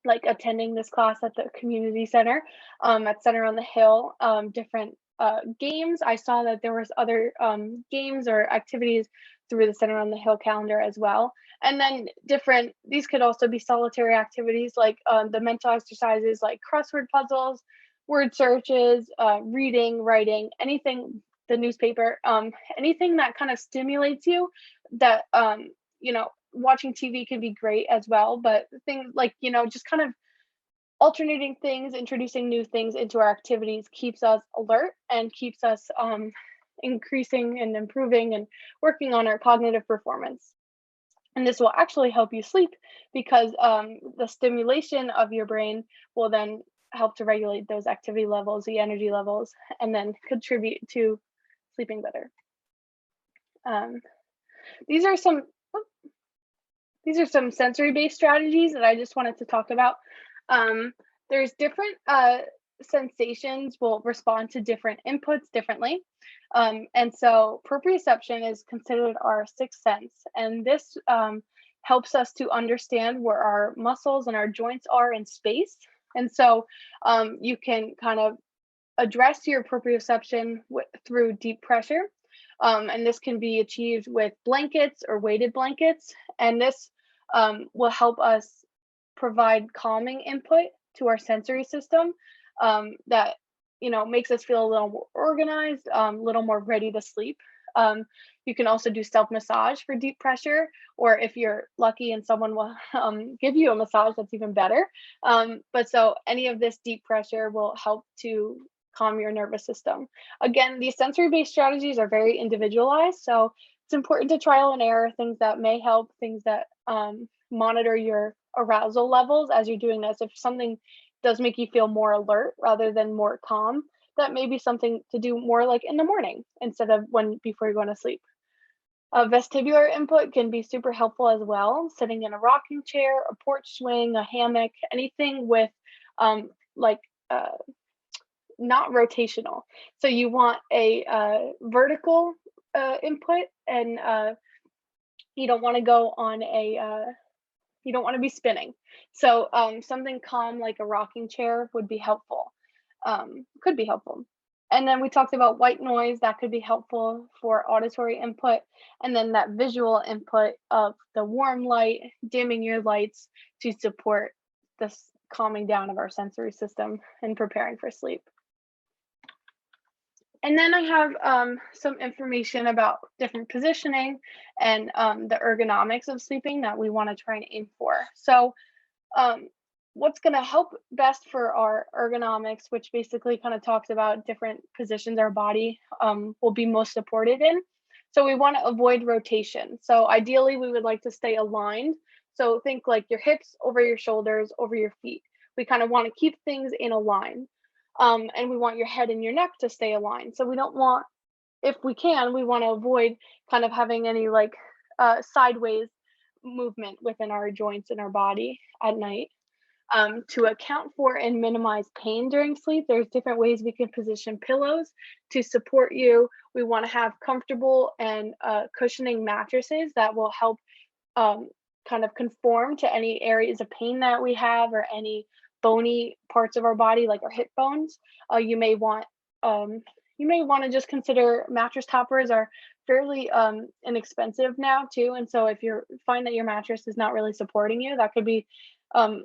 like attending this class at the community center, at Center on the Hill, different games. I saw that there was other games or activities through the Center on the Hill calendar as well. And then these could also be solitary activities like the mental exercises like crossword puzzles, word searches, reading, writing, anything, the newspaper, anything that kind of stimulates you that, watching TV can be great as well, but things like, just kind of alternating things, introducing new things into our activities keeps us alert and keeps us increasing and improving and working on our cognitive performance. And this will actually help you sleep because the stimulation of your brain will then help to regulate those activity levels, the energy levels, and then contribute to sleeping better. These are some sensory-based strategies that I just wanted to talk about. There's different sensations will respond to different inputs differently. And so proprioception is considered our 6th sense. And this helps us to understand where our muscles and our joints are in space. And so you can kind of address your proprioception through deep pressure. And this can be achieved with blankets or weighted blankets. And this will help us provide calming input to our sensory system that makes us feel a little more organized, a little more ready to sleep. You can also do self massage for deep pressure, or if you're lucky and someone will give you a massage, that's even better. But so any of this deep pressure will help to calm your nervous system. Again, these sensory-based strategies are very individualized, so it's important to trial and error, things that may help, things that monitor your arousal levels as you're doing this. If something does make you feel more alert rather than more calm, that may be something to do more like in the morning instead of before you're going to sleep. Vestibular input can be super helpful as well. Sitting in a rocking chair, a porch swing, a hammock, anything with not rotational. So you want a vertical input, and you don't want to go on a You don't want to be spinning. So something calm like a rocking chair would be helpful. Could be helpful. And then we talked about white noise that could be helpful for auditory input. And then that visual input of the warm light, dimming your lights to support this calming down of our sensory system and preparing for sleep. And then I have some information about different positioning and the ergonomics of sleeping that we want to try and aim for. So what's going to help best for our ergonomics, which basically kind of talks about different positions our body will be most supported in. So we want to avoid rotation. So ideally, we would like to stay aligned. So think like your hips over your shoulders, over your feet. We kind of want to keep things in a line. And we want your head and your neck to stay aligned. So we don't want, if we can, we want to avoid kind of having any like sideways movement within our joints in our body at night. To account for and minimize pain during sleep, there's different ways we can position pillows to support you. We want to have comfortable and cushioning mattresses that will help kind of conform to any areas of pain that we have or any bony parts of our body, like our hip bones. You may want to just consider mattress toppers are fairly inexpensive now too. And so if you find that your mattress is not really supporting you, that could be an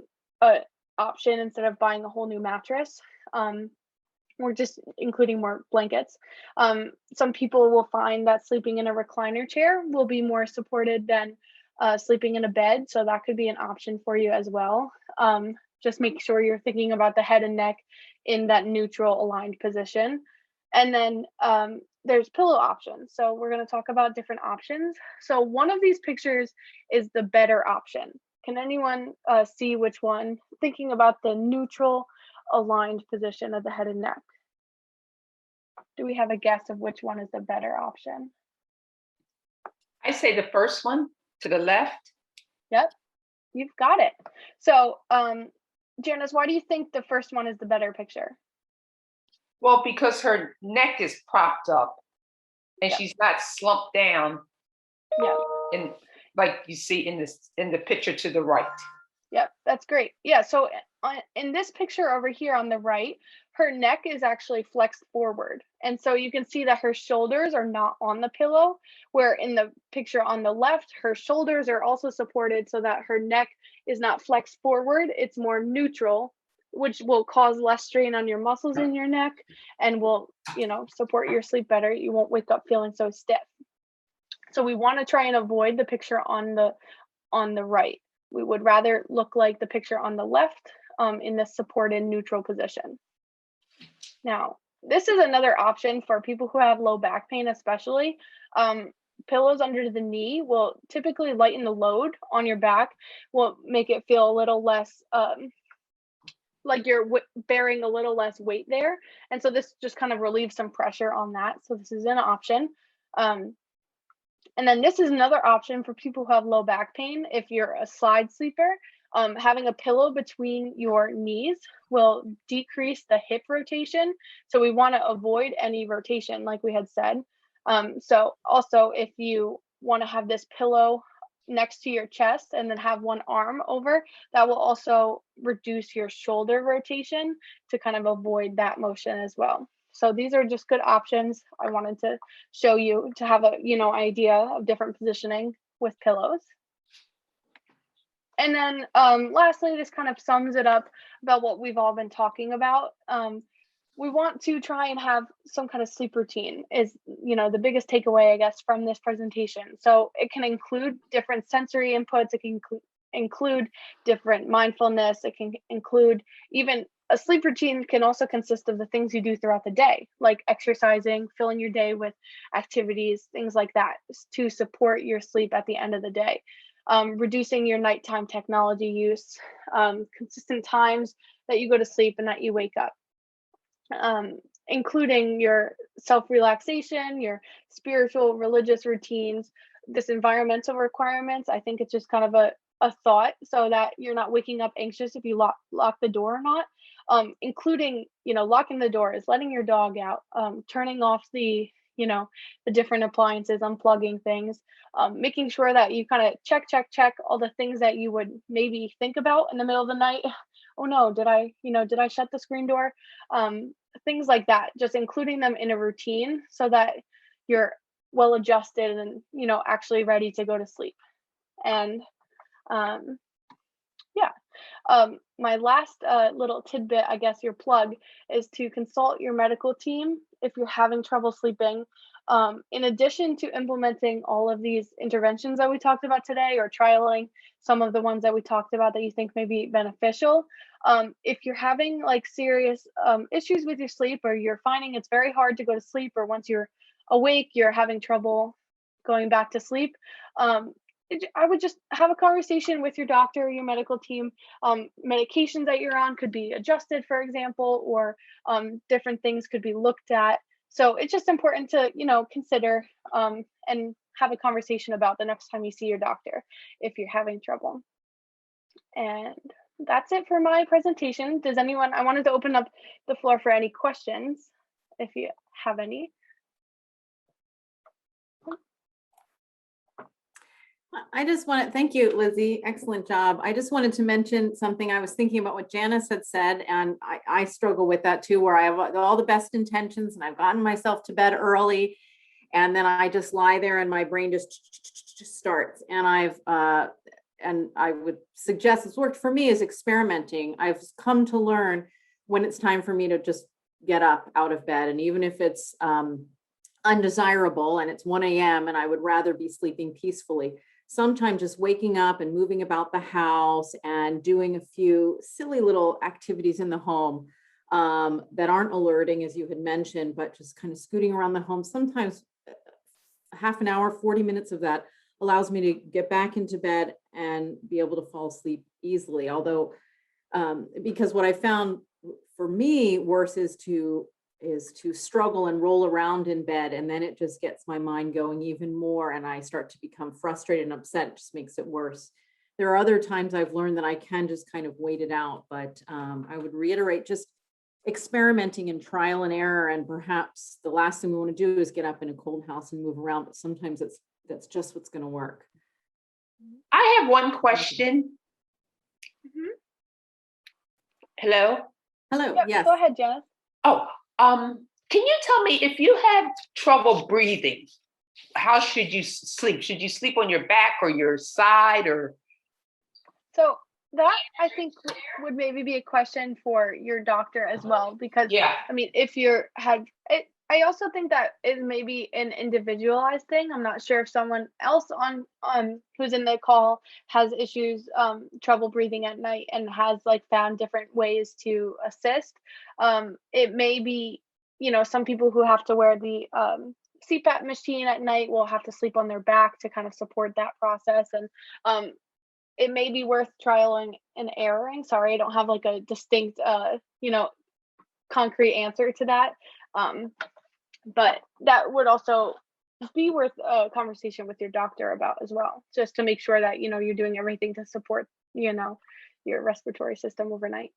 option instead of buying a whole new mattress. Or just including more blankets. Some people will find that sleeping in a recliner chair will be more supported than sleeping in a bed. So that could be an option for you as well. Just make sure you're thinking about the head and neck in that neutral aligned position. And then there's pillow options. So we're going to talk about different options. So one of these pictures is the better option. Can anyone see which one? Thinking about the neutral aligned position of the head and neck. Do we have a guess of which one is the better option? I say the first one to the left. Yep, you've got it. So Janice, why do you think the first one is the better picture? Well, because her neck is propped up and she's not slumped down. Yeah. And like you see in the picture to the right. Yep, that's great. Yeah, so in this picture over here on the right, her neck is actually flexed forward. And so you can see that her shoulders are not on the pillow, where in the picture on the left, her shoulders are also supported so that her neck is not flexed forward. It's more neutral, which will cause less strain on your muscles in your neck and will, support your sleep better. You won't wake up feeling so stiff. So we want to try and avoid the picture on the right. We would rather look like the picture on the left in this supported neutral position. Now, this is another option for people who have low back pain, especially. Pillows under the knee will typically lighten the load on your back, will make it feel a little less like you're bearing a little less weight there. And so this just kind of relieves some pressure on that. So this is an option. And then this is another option for people who have low back pain. If you're a side sleeper, having a pillow between your knees will decrease the hip rotation. So we want to avoid any rotation, like we had said. So also, if you want to have this pillow next to your chest and then have one arm over, that will also reduce your shoulder rotation to kind of avoid that motion as well. So these are just good options. I wanted to show you to have a idea of different positioning with pillows. And then lastly, this kind of sums it up about what we've all been talking about. We want to try and have some kind of sleep routine is, the biggest takeaway, I guess, from this presentation. So it can include different sensory inputs. It can include different mindfulness. It can include even a sleep routine can also consist of the things you do throughout the day, like exercising, filling your day with activities, things like that to support your sleep at the end of the day. Reducing your nighttime technology use, consistent times that you go to sleep and that you wake up. Including your self-relaxation, your spiritual, religious routines, this environmental requirements. I think it's just kind of a thought so that you're not waking up anxious if you lock the door or not. Including, locking the doors, letting your dog out, turning off the, the different appliances, unplugging things, making sure that you kind of check all the things that you would maybe think about in the middle of the night. Oh no, did I shut the screen door? Things like that, just including them in a routine so that you're well adjusted and, actually ready to go to sleep. And yeah. My last little tidbit, I guess, your plug, is to consult your medical team if you're having trouble sleeping. In addition to implementing all of these interventions that we talked about today, or trialing some of the ones that we talked about that you think may be beneficial, if you're having like serious issues with your sleep, or you're finding it's very hard to go to sleep, or once you're awake, you're having trouble going back to sleep, I would just have a conversation with your doctor or your medical team. Medications that you're on could be adjusted, for example, or different things could be looked at. So it's just important to, consider and have a conversation about the next time you see your doctor if you're having trouble. And that's it for my presentation. I wanted to open up the floor for any questions, if you have any. I just want to thank you, Lizzie. Excellent job. I just wanted to mention something. I was thinking about what Janice had said, and I struggle with that too, where I have all the best intentions and I've gotten myself to bed early, and then I just lie there and my brain just starts. And I would suggest it's worked for me is experimenting. I've come to learn when it's time for me to just get up out of bed, and even if it's undesirable and it's 1 a.m. and I would rather be sleeping peacefully, sometimes just waking up and moving about the house and doing a few silly little activities in the home that aren't alerting, as you had mentioned, but just kind of scooting around the home. Sometimes half an hour, 40 minutes of that allows me to get back into bed and be able to fall asleep easily. Although, because what I found for me worse is to struggle and roll around in bed, and then it just gets my mind going even more, and I start to become frustrated and upset. It just makes it worse. There are other times I've learned that I can just kind of wait it out, but I would reiterate just experimenting and trial and error, and perhaps the last thing we want to do is get up in a cold house and move around, but sometimes that's just what's going to work. I have one question. Mm-hmm. Hello? Hello, Yep, yes. go ahead, Janice. Oh, can you tell me if you have trouble breathing, how should you sleep? Should you sleep on your back or your side, or? So that, I think, would maybe be a question for your doctor as well, because Yeah. I mean, if I also think that it may be an individualized thing. I'm not sure if someone else on who's in the call has issues, trouble breathing at night, and has like found different ways to assist. It may be, some people who have to wear the CPAP machine at night will have to sleep on their back to kind of support that process. And it may be worth trialing and erroring. Sorry, I don't have like a distinct, concrete answer to that. But that would also be worth a conversation with your doctor about as well, just to make sure that, you're doing everything to support, your respiratory system overnight.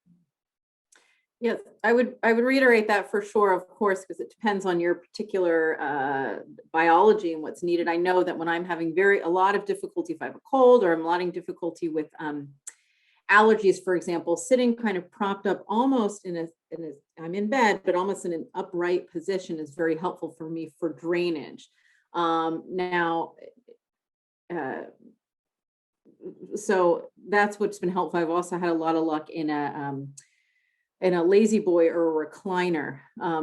Yes, I would reiterate that for sure, of course, because it depends on your particular biology and what's needed. I know that when I'm having a lot of difficulty, if I have a cold, or I'm having difficulty with allergies, for example, sitting kind of propped up almost I'm in bed, but almost in an upright position is very helpful for me for drainage. So that's what's been helpful. I've also had a lot of luck in a lazy boy or a recliner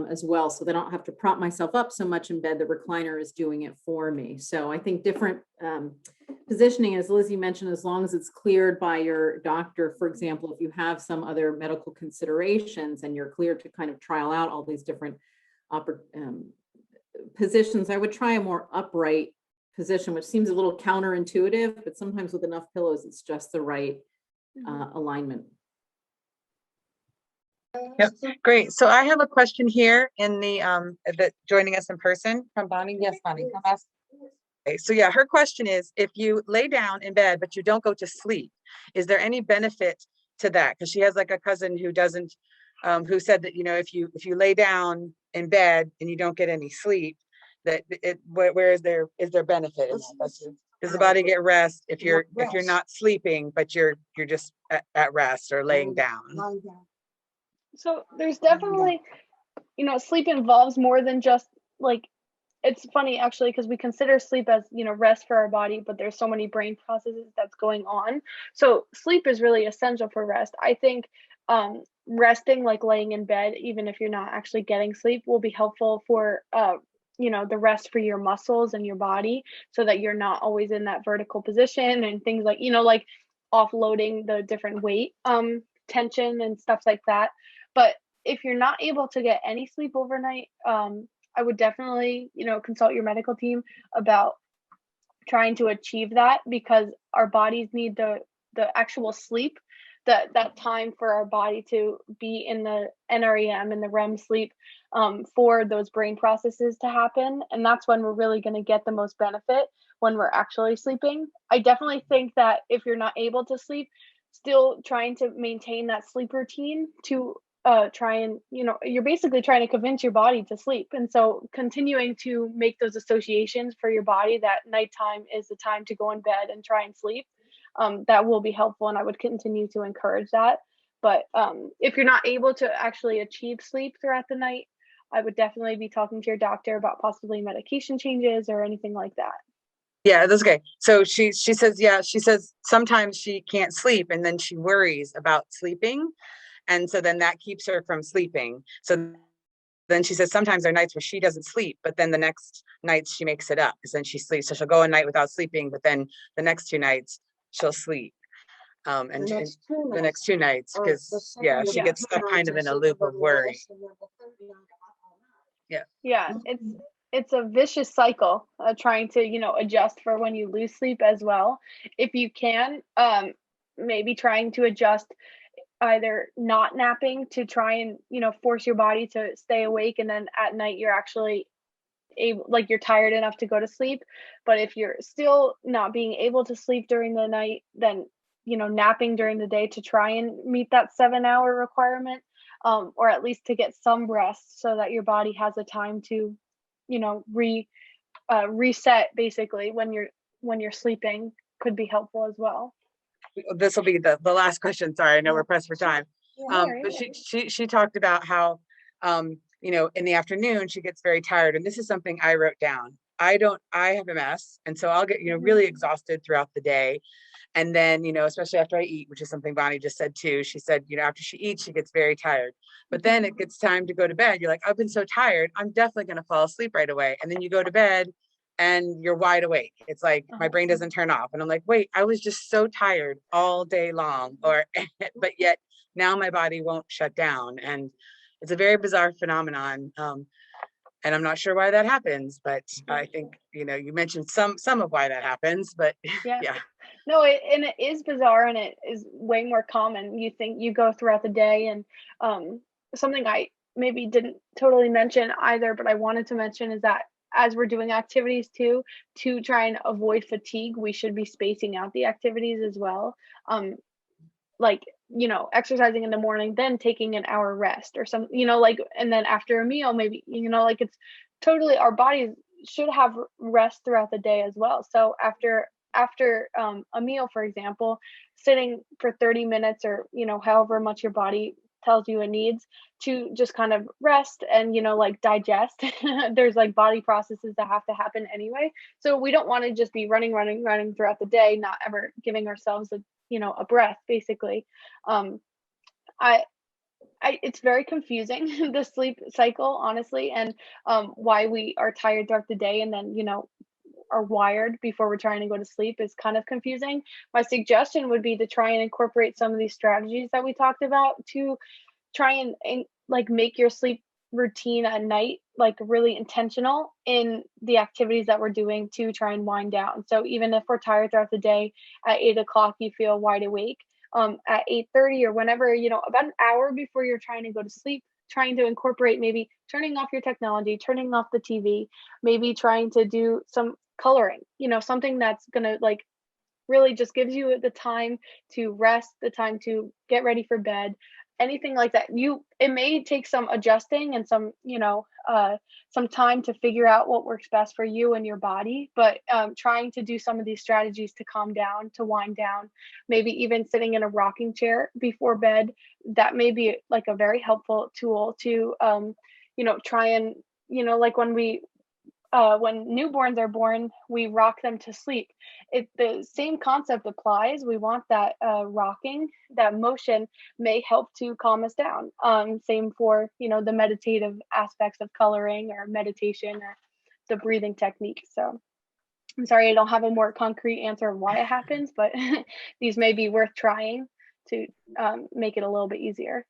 as well. So they don't have to prop myself up so much in bed. The recliner is doing it for me. So I think different positioning, as Lizzie mentioned, as long as it's cleared by your doctor. For example, if you have some other medical considerations and you're cleared to kind of trial out all these different positions, I would try a more upright position, which seems a little counterintuitive, but sometimes with enough pillows, it's just the right alignment. Yep, great. So I have a question here in the that joining us in person from Bonnie. Yes, Bonnie, come ask. Okay, so yeah, her question is, if you lay down in bed but you don't go to sleep, is there any benefit to that? Because she has like a cousin who doesn't, who said that if you lay down in bed and you don't get any sleep, that where is there benefit in that? Does the body get rest if you're not sleeping, but you're just at rest or laying down? So there's definitely, sleep involves more than just like, it's funny actually, because we consider sleep as, rest for our body, but there's so many brain processes that's going on. So sleep is really essential for rest. I think resting, like laying in bed, even if you're not actually getting sleep, will be helpful for, the rest for your muscles and your body, so that you're not always in that vertical position and things like, like offloading the different weight, tension and stuff like that. But if you're not able to get any sleep overnight, I would definitely, consult your medical team about trying to achieve that, because our bodies need the actual sleep, that time for our body to be in the NREM and the REM sleep, for those brain processes to happen. And that's when we're really going to get the most benefit, when we're actually sleeping. I definitely think that if you're not able to sleep, still trying to maintain that sleep routine to try and, you're basically trying to convince your body to sleep. And so continuing to make those associations for your body that nighttime is the time to go in bed and try and sleep, that will be helpful. And I would continue to encourage that. But if you're not able to actually achieve sleep throughout the night, I would definitely be talking to your doctor about possibly medication changes or anything like that. Yeah, that's okay. So she says sometimes she can't sleep, and then she worries about sleeping. And so then that keeps her from sleeping. So then she says sometimes there are nights where she doesn't sleep, but then the next nights she makes it up, because then she sleeps. So she'll go a night without sleeping, but then the next 2 nights she'll sleep. And the next two nights, because she gets stuck kind of in a loop of worry. Yeah, it's a vicious cycle, trying to, adjust for when you lose sleep as well. If you can, maybe trying to adjust either not napping to try and, force your body to stay awake, and then at night you're actually able, like you're tired enough to go to sleep. But if you're still not being able to sleep during the night, then, napping during the day to try and meet that 7-hour requirement, or at least to get some rest, so that your body has a time to, reset basically when you're sleeping, could be helpful as well. This will be the last question. Sorry, I know we're pressed for time. But she talked about how, in the afternoon she gets very tired, and this is something I wrote down. I have MS, and so I'll get, really exhausted throughout the day. And then, especially after I eat, which is something Bonnie just said too. She said, after she eats, she gets very tired. But then it gets time to go to bed. You're like, I've been so tired, I'm definitely going to fall asleep right away. And then you go to bed and you're wide awake. It's like my brain doesn't turn off. And I'm like, wait, I was just so tired all day long. But yet now my body won't shut down. And it's a very bizarre phenomenon. And I'm not sure why that happens, but I think, you mentioned some of why that happens, but yeah. No, it is bizarre, and it is way more common. You think you go throughout the day, and something I maybe didn't totally mention either, but I wanted to mention, is that as we're doing activities too, to try and avoid fatigue, we should be spacing out the activities as well. Like, exercising in the morning, then taking an hour rest or some, and then after a meal, maybe, it's totally, our bodies should have rest throughout the day as well. So after a meal, for example, sitting for 30 minutes or, however much your body tells you it needs, to just kind of rest and, digest. There's like body processes that have to happen anyway. So we don't want to just be running throughout the day, not ever giving ourselves a breath, basically. It's very confusing, the sleep cycle, honestly, and why we are tired throughout the day and then, are wired before we're trying to go to sleep is kind of confusing. My suggestion would be to try and incorporate some of these strategies that we talked about, to try and like make your sleep routine at night like really intentional in the activities that we're doing to try and wind down. So even if we're tired throughout the day, at 8 o'clock you feel wide awake, at 8:30 or whenever, about an hour before you're trying to go to sleep, trying to incorporate maybe turning off your technology, turning off the TV, maybe trying to do some coloring, something that's gonna like really just gives you the time to rest, the time to get ready for bed, anything like that. It may take some adjusting and some, some time to figure out what works best for you and your body, but trying to do some of these strategies to calm down, to wind down, maybe even sitting in a rocking chair before bed, that may be like a very helpful tool to, try and, like when newborns are born, we rock them to sleep. The same concept applies. We want that rocking, that motion may help to calm us down. Same for, the meditative aspects of coloring or meditation or the breathing technique. So I'm sorry, I don't have a more concrete answer of why it happens, but these may be worth trying to make it a little bit easier.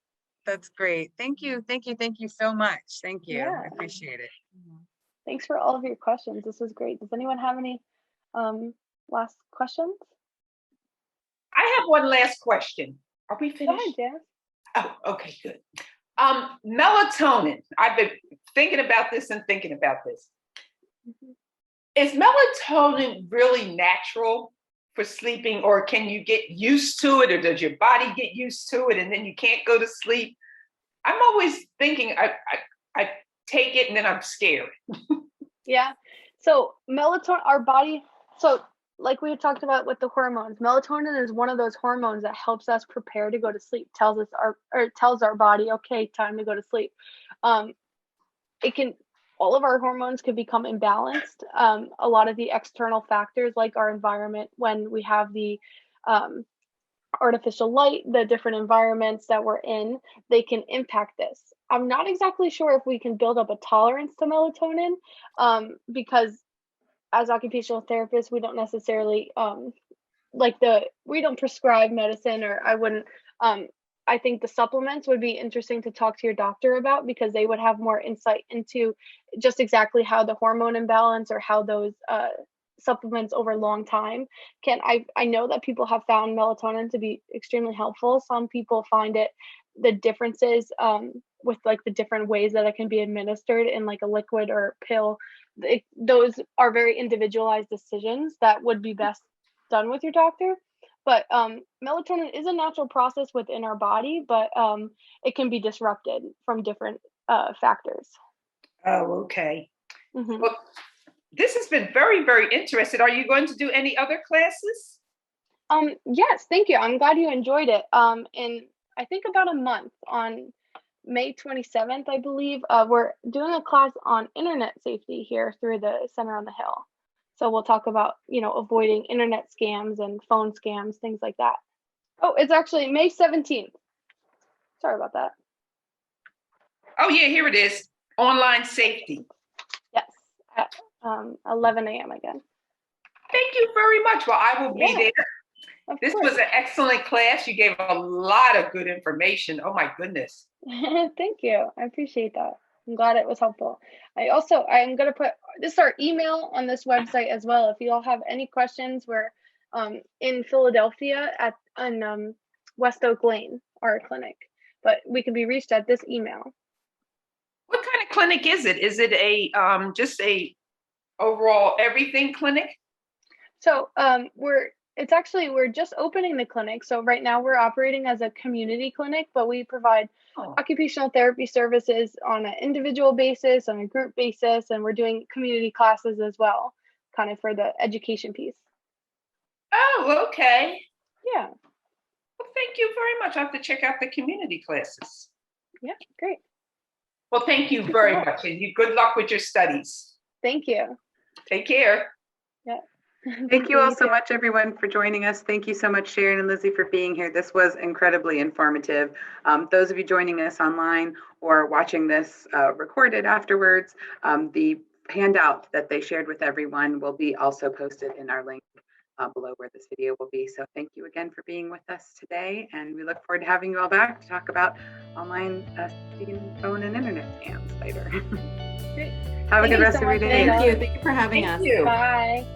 That's great. Thank you. Thank you. Thank you so much. Thank you. Yeah. I appreciate it. Thanks for all of your questions. This was great. Does anyone have any last questions? I have one last question. Are we Go ahead, finished? Janice. Oh, okay, good. Melatonin. I've been thinking about this and thinking about this. Mhm. Is melatonin really natural for sleeping, or can you get used to it, or does your body get used to it and then you can't go to sleep? I'm always thinking I take it and then I'm scared. Yeah. So melatonin, our body, so like we had talked about with the hormones, melatonin is one of those hormones that helps us prepare to go to sleep, tells our body, okay, time to go to sleep. All of our hormones can become imbalanced. A lot of the external factors, like our environment, when we have the artificial light, the different environments that we're in, they can impact this. I'm not exactly sure if we can build up a tolerance to melatonin, because as occupational therapists, we don't necessarily we don't prescribe medicine, or I wouldn't. I think the supplements would be interesting to talk to your doctor about, because they would have more insight into just exactly how the hormone imbalance or how those supplements over a long time I know that people have found melatonin to be extremely helpful. Some people find the differences with like the different ways that it can be administered in like a liquid or pill. Those are very individualized decisions that would be best done with your doctor. But melatonin is a natural process within our body, but it can be disrupted from different factors. Oh, okay. Mm-hmm. Well, this has been very, very interesting. Are you going to do any other classes? Yes, thank you. I'm glad you enjoyed it. In I think about a month, on May 27th, I believe, we're doing a class on internet safety here through the Center on the Hill. So we'll talk about, avoiding internet scams and phone scams, things like that. Oh, it's actually May 17th. Sorry about that. Oh, yeah, here it is. Online safety. Yes, at 11 a.m. again. Thank you very much. Well, I will be there. This Course. was an excellent class. You gave a lot of good information. Oh, my goodness. Thank you. I appreciate that. I'm glad it was helpful. I'm going to put our email on this website as well. If you all have any questions, we're in Philadelphia on West Oak Lane, our clinic, but we can be reached at this email. What kind of clinic is it? Is it just a overall everything clinic? So we're just opening the clinic. So right now we're operating as a community clinic, but we provide occupational therapy services on an individual basis, on a group basis, and we're doing community classes as well, kind of for the education piece. Oh, okay. Yeah. Well, thank you very much. I have to check out the community classes. Yeah, great. Well, thank you very much, and good luck with your studies. Thank you. Take care. Yeah. Thank you all so much, everyone, for joining us. Thank you so much, Sharon and Lizzie, for being here. This was incredibly informative. Those of you joining us online or watching this recorded afterwards, the handout that they shared with everyone will be also posted in our link below where this video will be. So thank you again for being with us today, and we look forward to having you all back to talk about online phone and internet scams later. Have a good rest of your day. Thank you. Thank you for having us. Thank you. Bye.